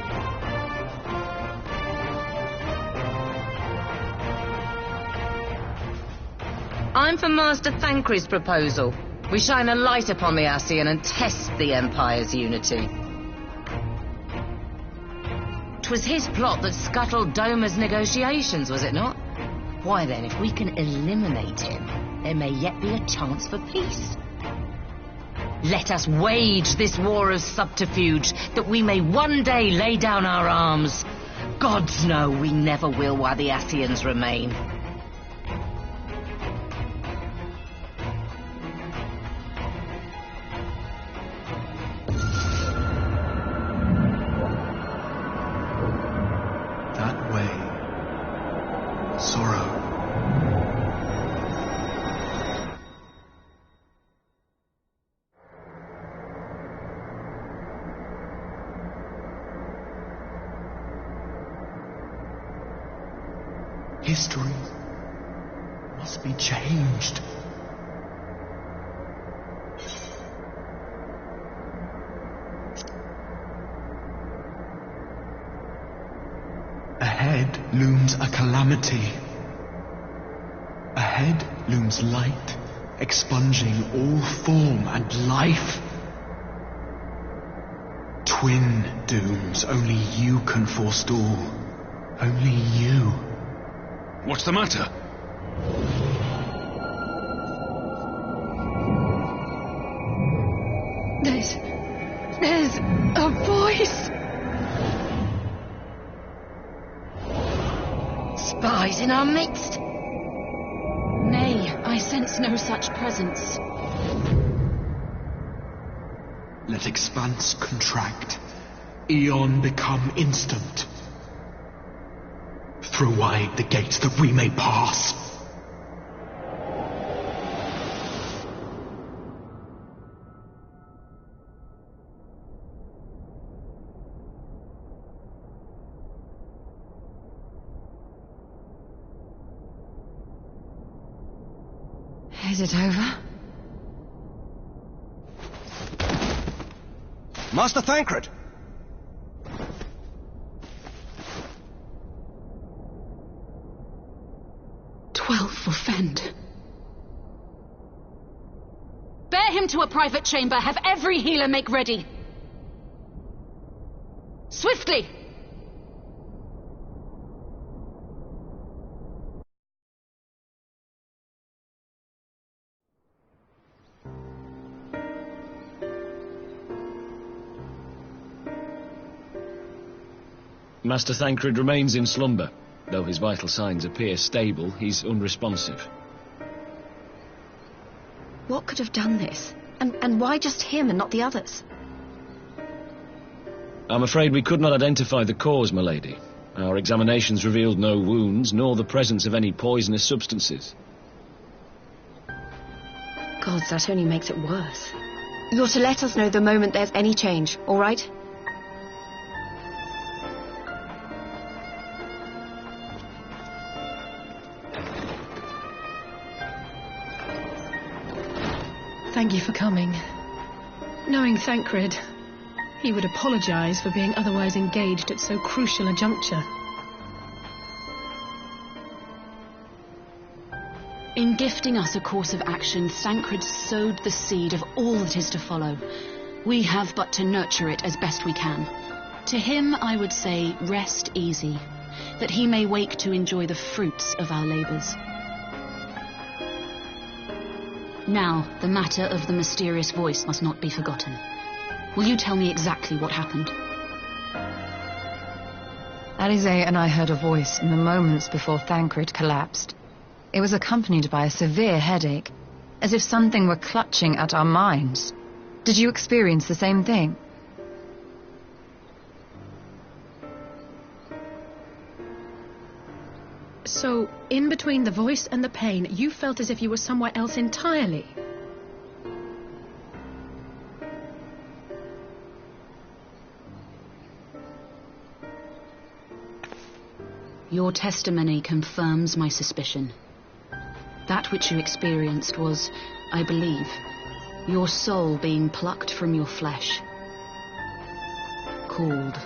I'm for Master Thancred's proposal. We shine a light upon the Ascian and test the Empire's unity. 'Twas his plot that scuttled Doma's negotiations, was it not? Why then, if we can eliminate him, there may yet be a chance for peace. Let us wage this war of subterfuge, that we may one day lay down our arms. Gods know we never will while the Ascians remain. That way. Sorrow. History must be changed. Ahead looms a calamity. Ahead looms light, expunging all form and life. Twin dooms only you can forestall. Only you. What's the matter? There's a voice. Spies in our midst? Nay, I sense no such presence. Let expanse contract, eon become instant. Throw wide the gates that we may pass. Is it over? Master Thancred! well forfend. Bear him to a private chamber. Have every healer make ready. Swiftly! Master Thancred remains in slumber. Though his vital signs appear stable, he's unresponsive. What could have done this? And why just him and not the others? I'm afraid we could not identify the cause, my lady. Our examinations revealed no wounds, nor the presence of any poisonous substances. Gods, that only makes it worse. You're to let us know the moment there's any change, all right? Thank you for coming. Knowing Thancred, he would apologize for being otherwise engaged at so crucial a juncture. In gifting us a course of action, Thancred sowed the seed of all that is to follow. We have but to nurture it as best we can. To him, I would say, rest easy, that he may wake to enjoy the fruits of our labours. Now, the matter of the mysterious voice must not be forgotten. Will you tell me exactly what happened? Alizé and I heard a voice in the moments before Thancred collapsed. It was accompanied by a severe headache, as if something were clutching at our minds. Did you experience the same thing? So, in between the voice and the pain, you felt as if you were somewhere else entirely. Your testimony confirms my suspicion. That which you experienced was, I believe, your soul being plucked from your flesh. Called.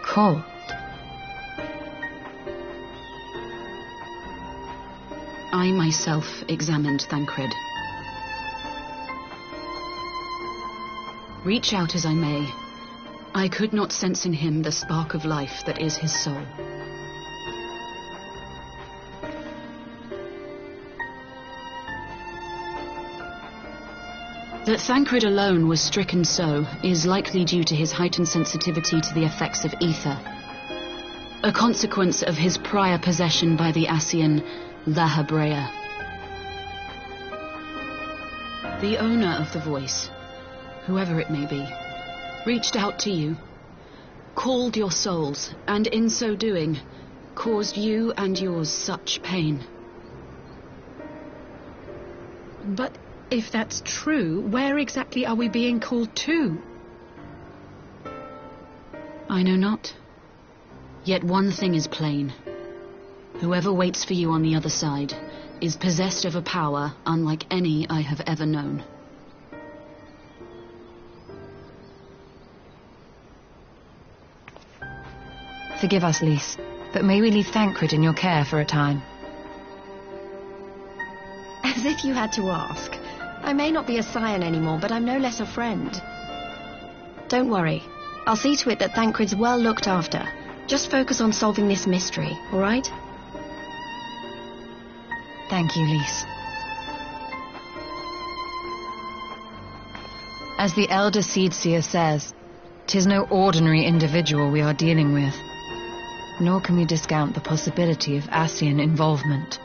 Called? I myself examined Thancred. Reach out as I may, I could not sense in him the spark of life that is his soul. That Thancred alone was stricken so is likely due to his heightened sensitivity to the effects of ether, a consequence of his prior possession by the Ascian La Habrea. The owner of the voice, whoever it may be, reached out to you, called your souls, and in so doing, caused you and yours such pain. But if that's true, where exactly are we being called to? I know not. Yet one thing is plain. Whoever waits for you on the other side is possessed of a power unlike any I have ever known. Forgive us, Lys, but may we leave Thancred in your care for a time? As if you had to ask. I may not be a scion anymore, but I'm no less a friend. Don't worry. I'll see to it that Thancred's well looked after. Just focus on solving this mystery, all right? Thank you, Lys. As the elder Seedseer says, 'tis no ordinary individual we are dealing with. Nor can we discount the possibility of Ascian involvement.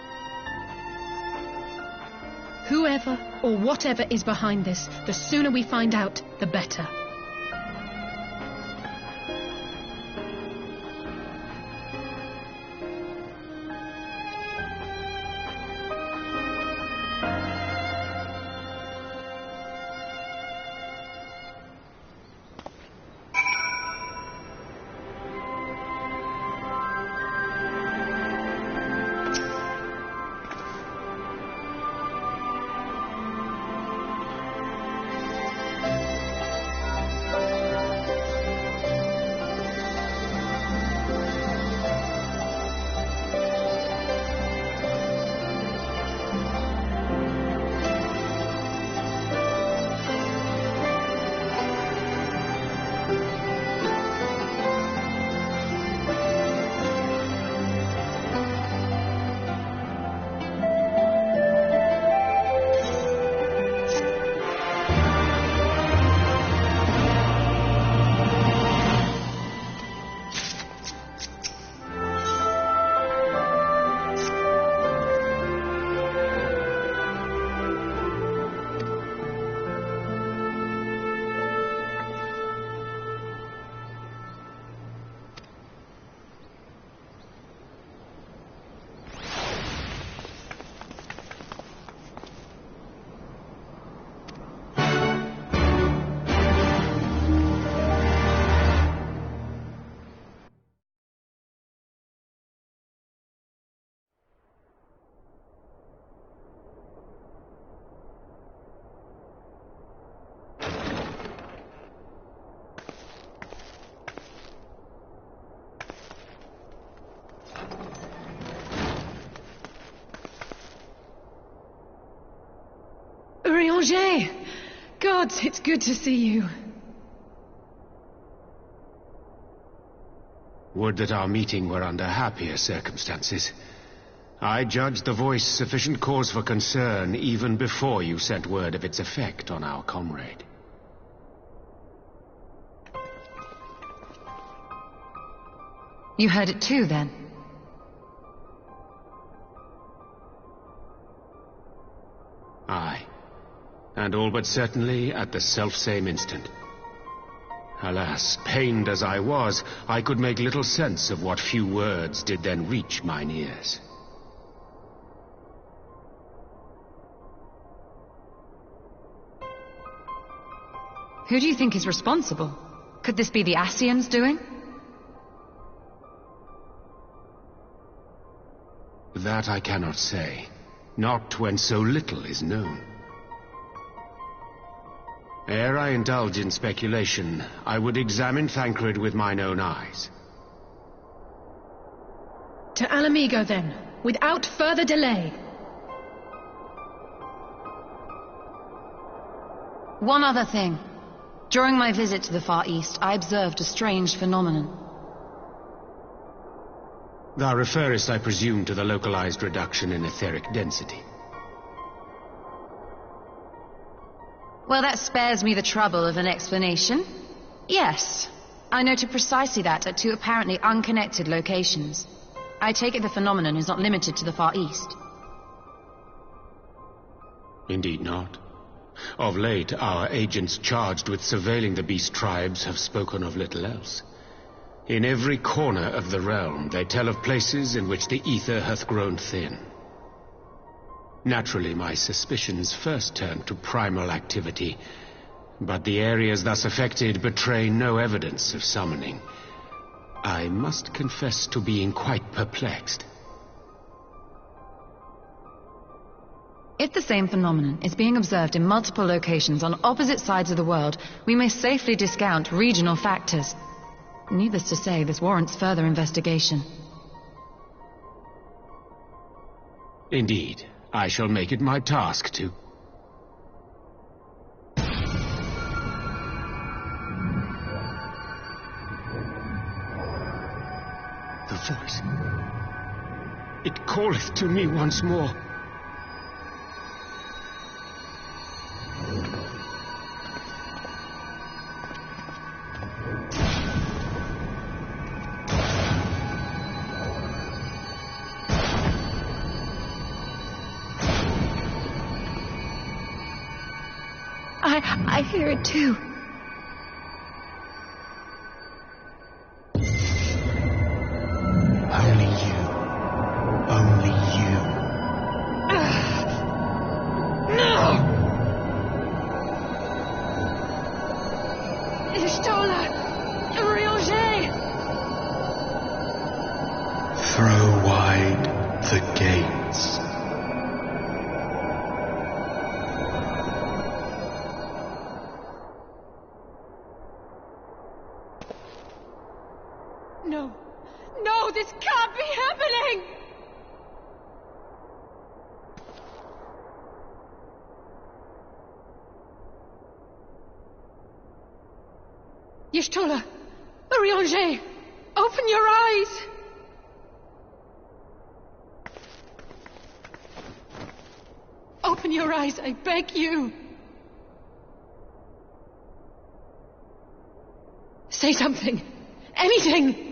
Whoever or whatever is behind this, the sooner we find out, the better. Urianger! Gods, it's good to see you. Would that our meeting were under happier circumstances. I judged the voice sufficient cause for concern even before you sent word of its effect on our comrade. You heard it too, then? Aye. And all but certainly at the selfsame instant. Alas, pained as I was, I could make little sense of what few words did then reach mine ears. Who do you think is responsible? Could this be the Ascians doing? That I cannot say. Not when so little is known. Ere I indulge in speculation, I would examine Thancred with mine own eyes. To Alamigo, then, without further delay. One other thing. During my visit to the Far East, I observed a strange phenomenon. Thou referrest, I presume, to the localized reduction in etheric density. Well, that spares me the trouble of an explanation. Yes, I noted precisely that at two apparently unconnected locations. I take it the phenomenon is not limited to the Far East. Indeed not. Of late, our agents charged with surveilling the beast tribes have spoken of little else. In every corner of the realm, they tell of places in which the ether hath grown thin. Naturally, my suspicions first turned to primal activity, but the areas thus affected betray no evidence of summoning. I must confess to being quite perplexed. If the same phenomenon is being observed in multiple locations on opposite sides of the world, we may safely discount regional factors. Needless to say, this warrants further investigation. Indeed, I shall make it my task to... The voice. It calleth to me once more. I hear it too. Only you. Only you. No! Ishtola! Urianger! Throw wide the gates. No. No, this can't be happening! Y'shtola! Urianger! Open your eyes! Open your eyes, I beg you! Say something! Anything!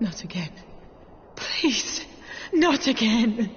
Not again. Please, not again.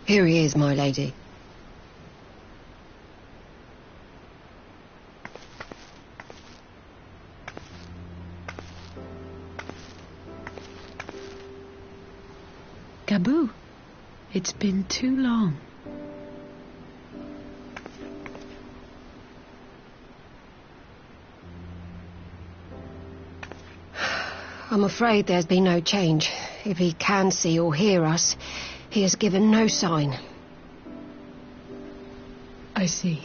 Here he is, my lady. Gabu, it's been too long. I'm afraid there's been no change. If he can see or hear us, he has given no sign. I see.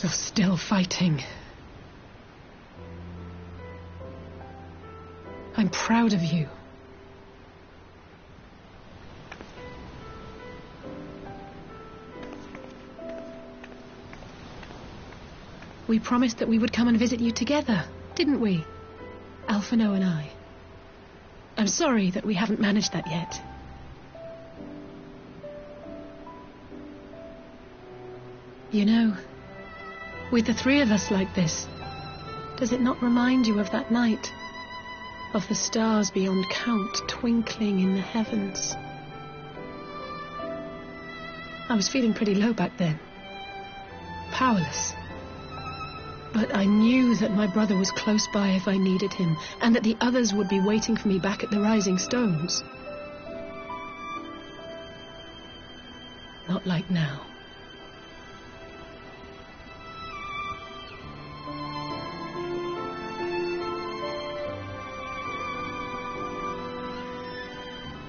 You're still fighting. I'm proud of you. We promised that we would come and visit you together, didn't we? Alphino and I. I'm sorry that we haven't managed that yet. You know, with the three of us like this, does it not remind you of that night? Of the stars beyond count twinkling in the heavens? I was feeling pretty low back then. Powerless. But I knew that my brother was close by if I needed him, and that the others would be waiting for me back at the Rising Stones. Not like now.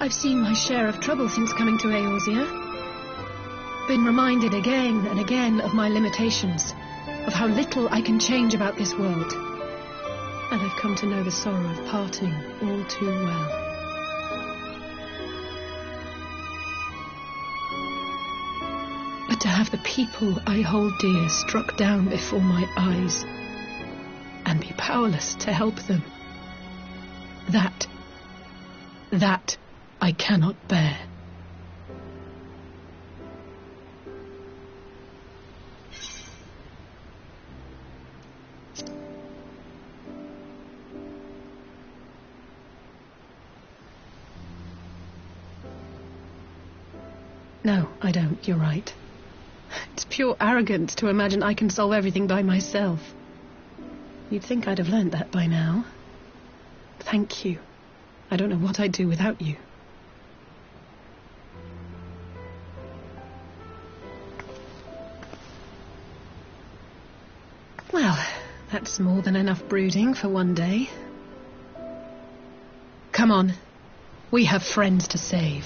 I've seen my share of trouble since coming to Eorzea. Been reminded again and again of my limitations, of how little I can change about this world. And I've come to know the sorrow of parting all too well. But to have the people I hold dear struck down before my eyes, and be powerless to help them, that I cannot bear. No, I don't. You're right. It's pure arrogance to imagine I can solve everything by myself. You'd think I'd have learned that by now. Thank you. I don't know what I'd do without you. Well, that's more than enough brooding for one day. Come on. We have friends to save.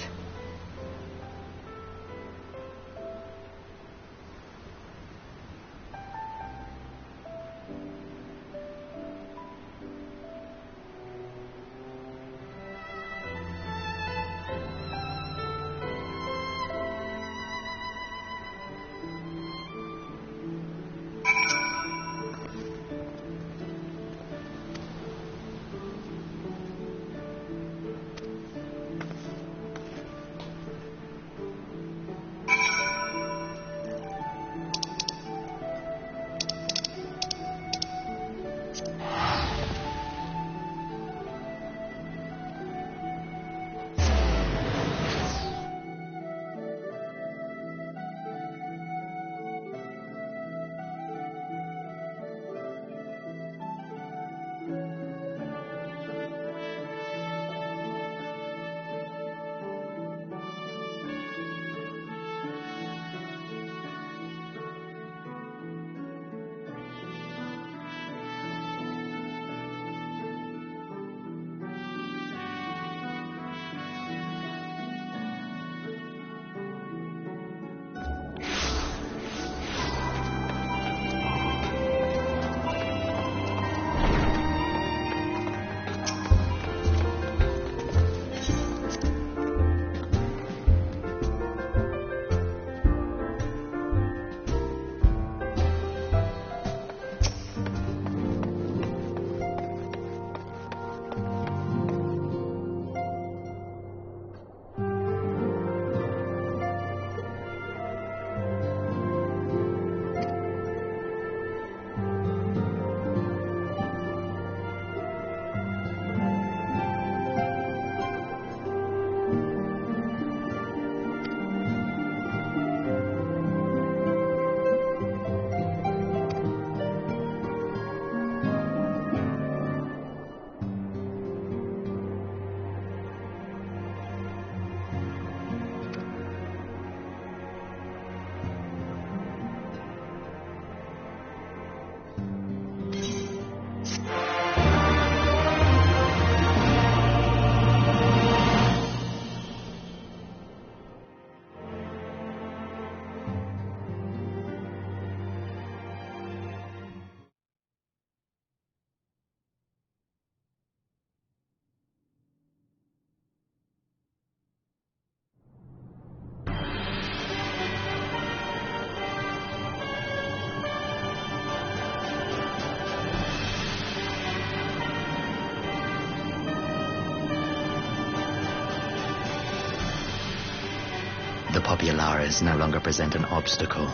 populares no longer present an obstacle.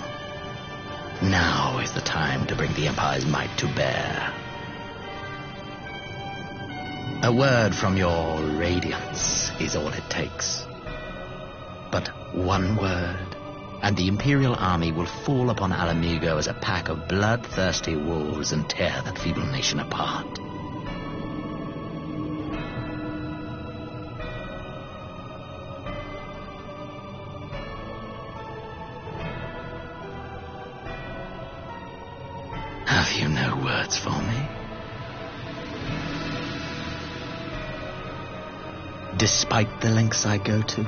Now is the time to bring the Empire's might to bear. A word from your radiance is all it takes. But one word, and the Imperial army will fall upon Alamigo as a pack of bloodthirsty wolves and tear that feeble nation apart. Have you no words for me? Despite the lengths I go to,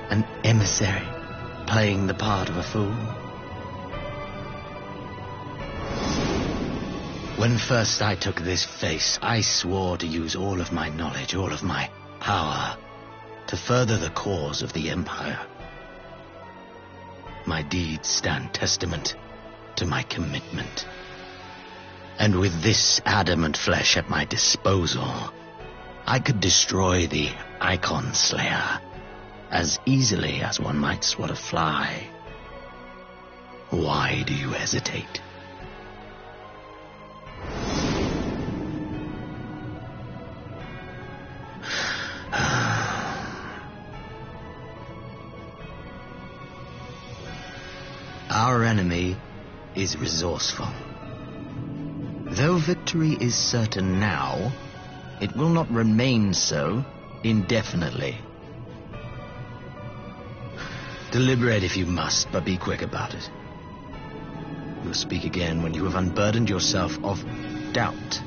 an emissary playing the part of a fool. When first I took this face, I swore to use all of my knowledge, all of my power, to further the cause of the Empire. My deeds stand testament to my commitment. And with this adamant flesh at my disposal, I could destroy the Icon Slayer as easily as one might swat a fly. Why do you hesitate? Our enemy is resourceful. Though victory is certain now, it will not remain so indefinitely. Deliberate if you must, but be quick about it. We'll speak again when you have unburdened yourself of doubt.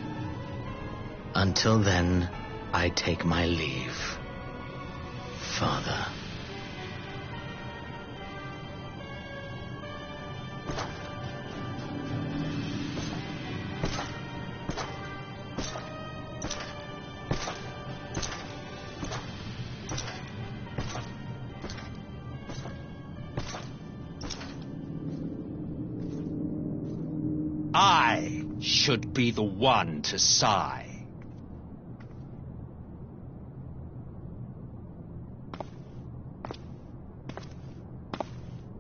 Until then, I take my leave, Father. I should be the one to sigh.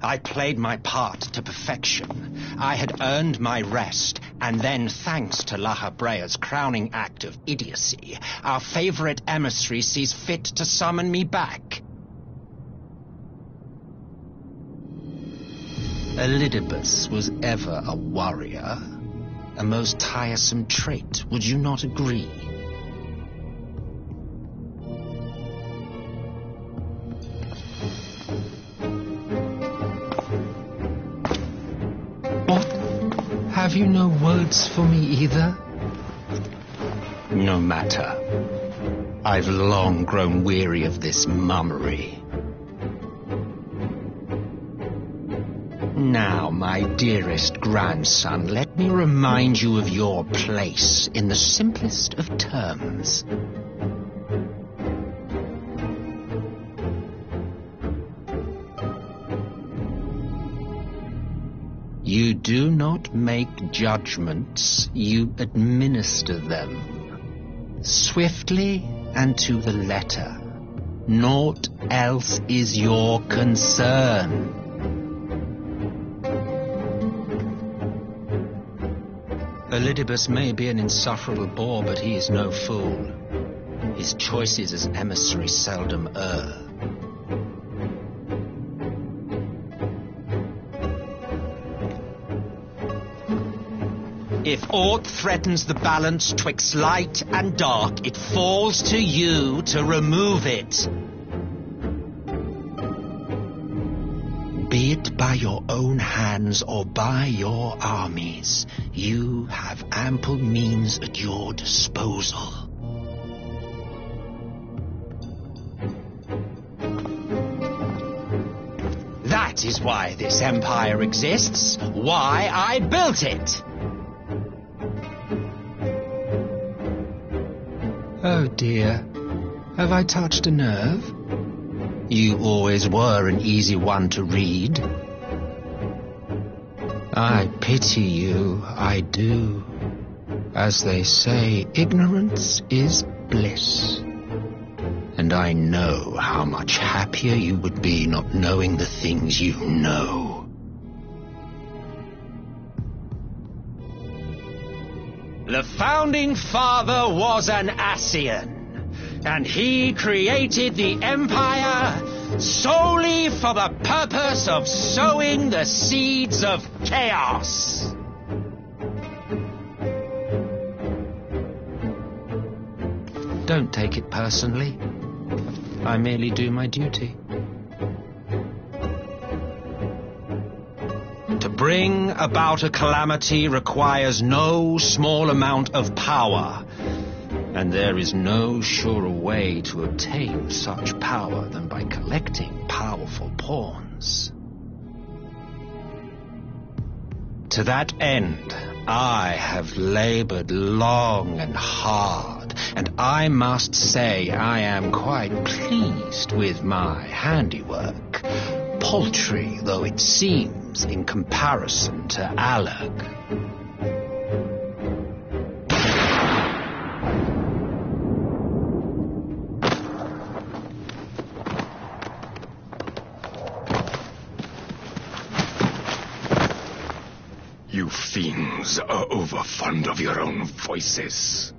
I played my part to perfection. I had earned my rest, and then, thanks to La Habrea's crowning act of idiocy, our favorite emissary sees fit to summon me back. Elidibus was ever a warrior, a most tiresome trait, would you not agree? What? Have you no words for me either? No matter. I've long grown weary of this mummery. Now, my dearest grandson, let me remind you of your place in the simplest of terms. You do not make judgments, you administer them. Swiftly and to the letter. Naught else is your concern. Elidibus may be an insufferable bore, but he is no fool. His choices as emissary seldom err. If aught threatens the balance twixt light and dark, it falls to you to remove it. Be it by your own hands or by your armies, you have ample means at your disposal. That is why this empire exists, why I built it. Oh dear, have I touched a nerve? You always were an easy one to read. I pity you, I do. As they say, ignorance is bliss. And I know how much happier you would be not knowing the things you know. The Founding Father was an Ascian, and he created the Empire solely for the purpose of sowing the seeds of chaos. Don't take it personally. I merely do my duty. To bring about a calamity requires no small amount of power, and there is no surer way to obtain such power than by collecting powerful pawns. To that end, I have labored long and hard, and I must say I am quite pleased with my handiwork, paltry though it seems in comparison to Alag. You fiends are overfond of your own voices.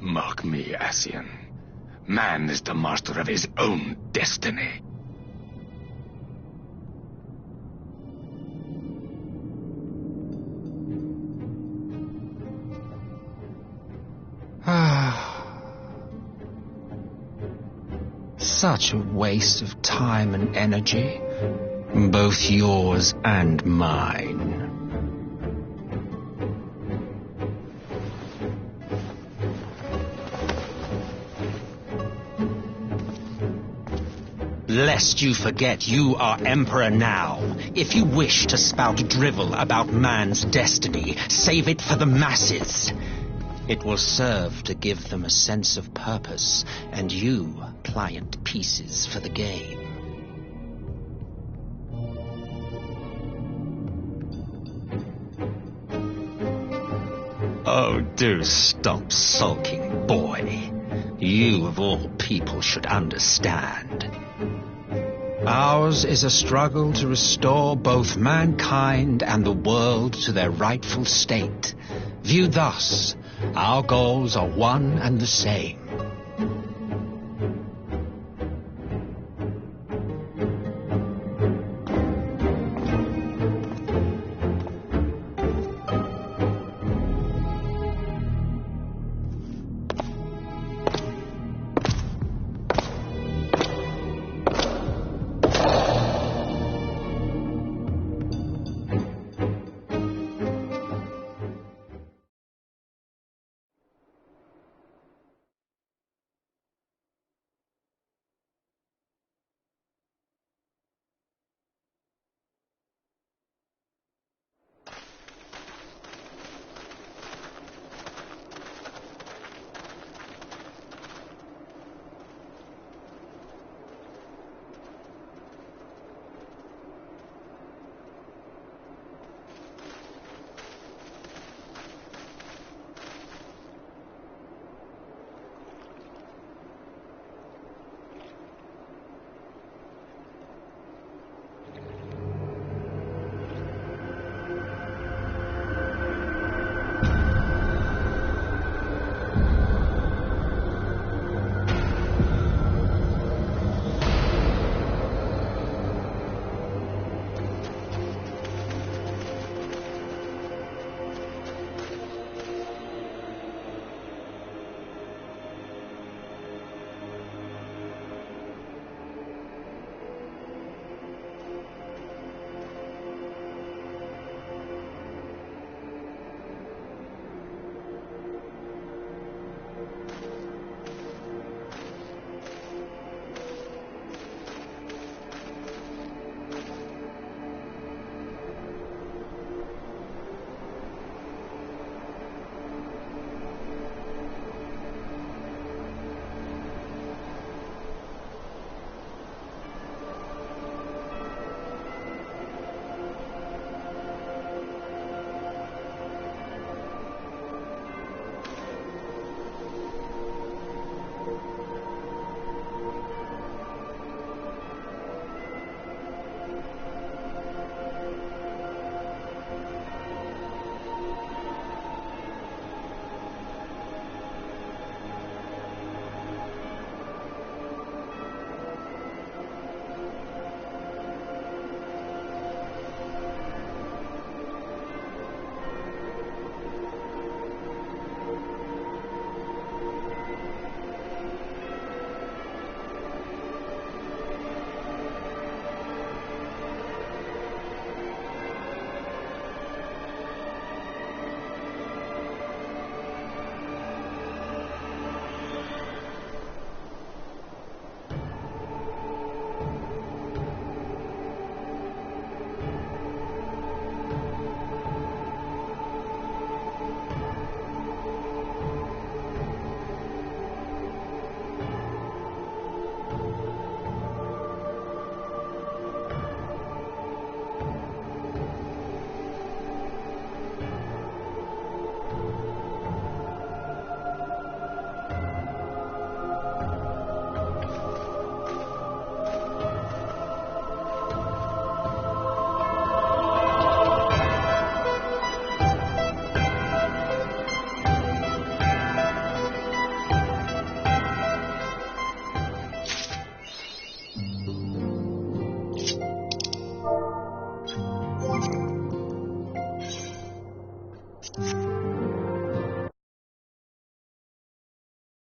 Mark me, Ascian. Man is the master of his own destiny. Such a waste of time and energy, both yours and mine. Lest you forget you are Emperor now. If you wish to spout drivel about man's destiny, save it for the masses. It will serve to give them a sense of purpose, and you pliant pieces for the game. Oh, do stop sulking, boy. You, of all people, should understand. Ours is a struggle to restore both mankind and the world to their rightful state. Viewed thus, our goals are one and the same.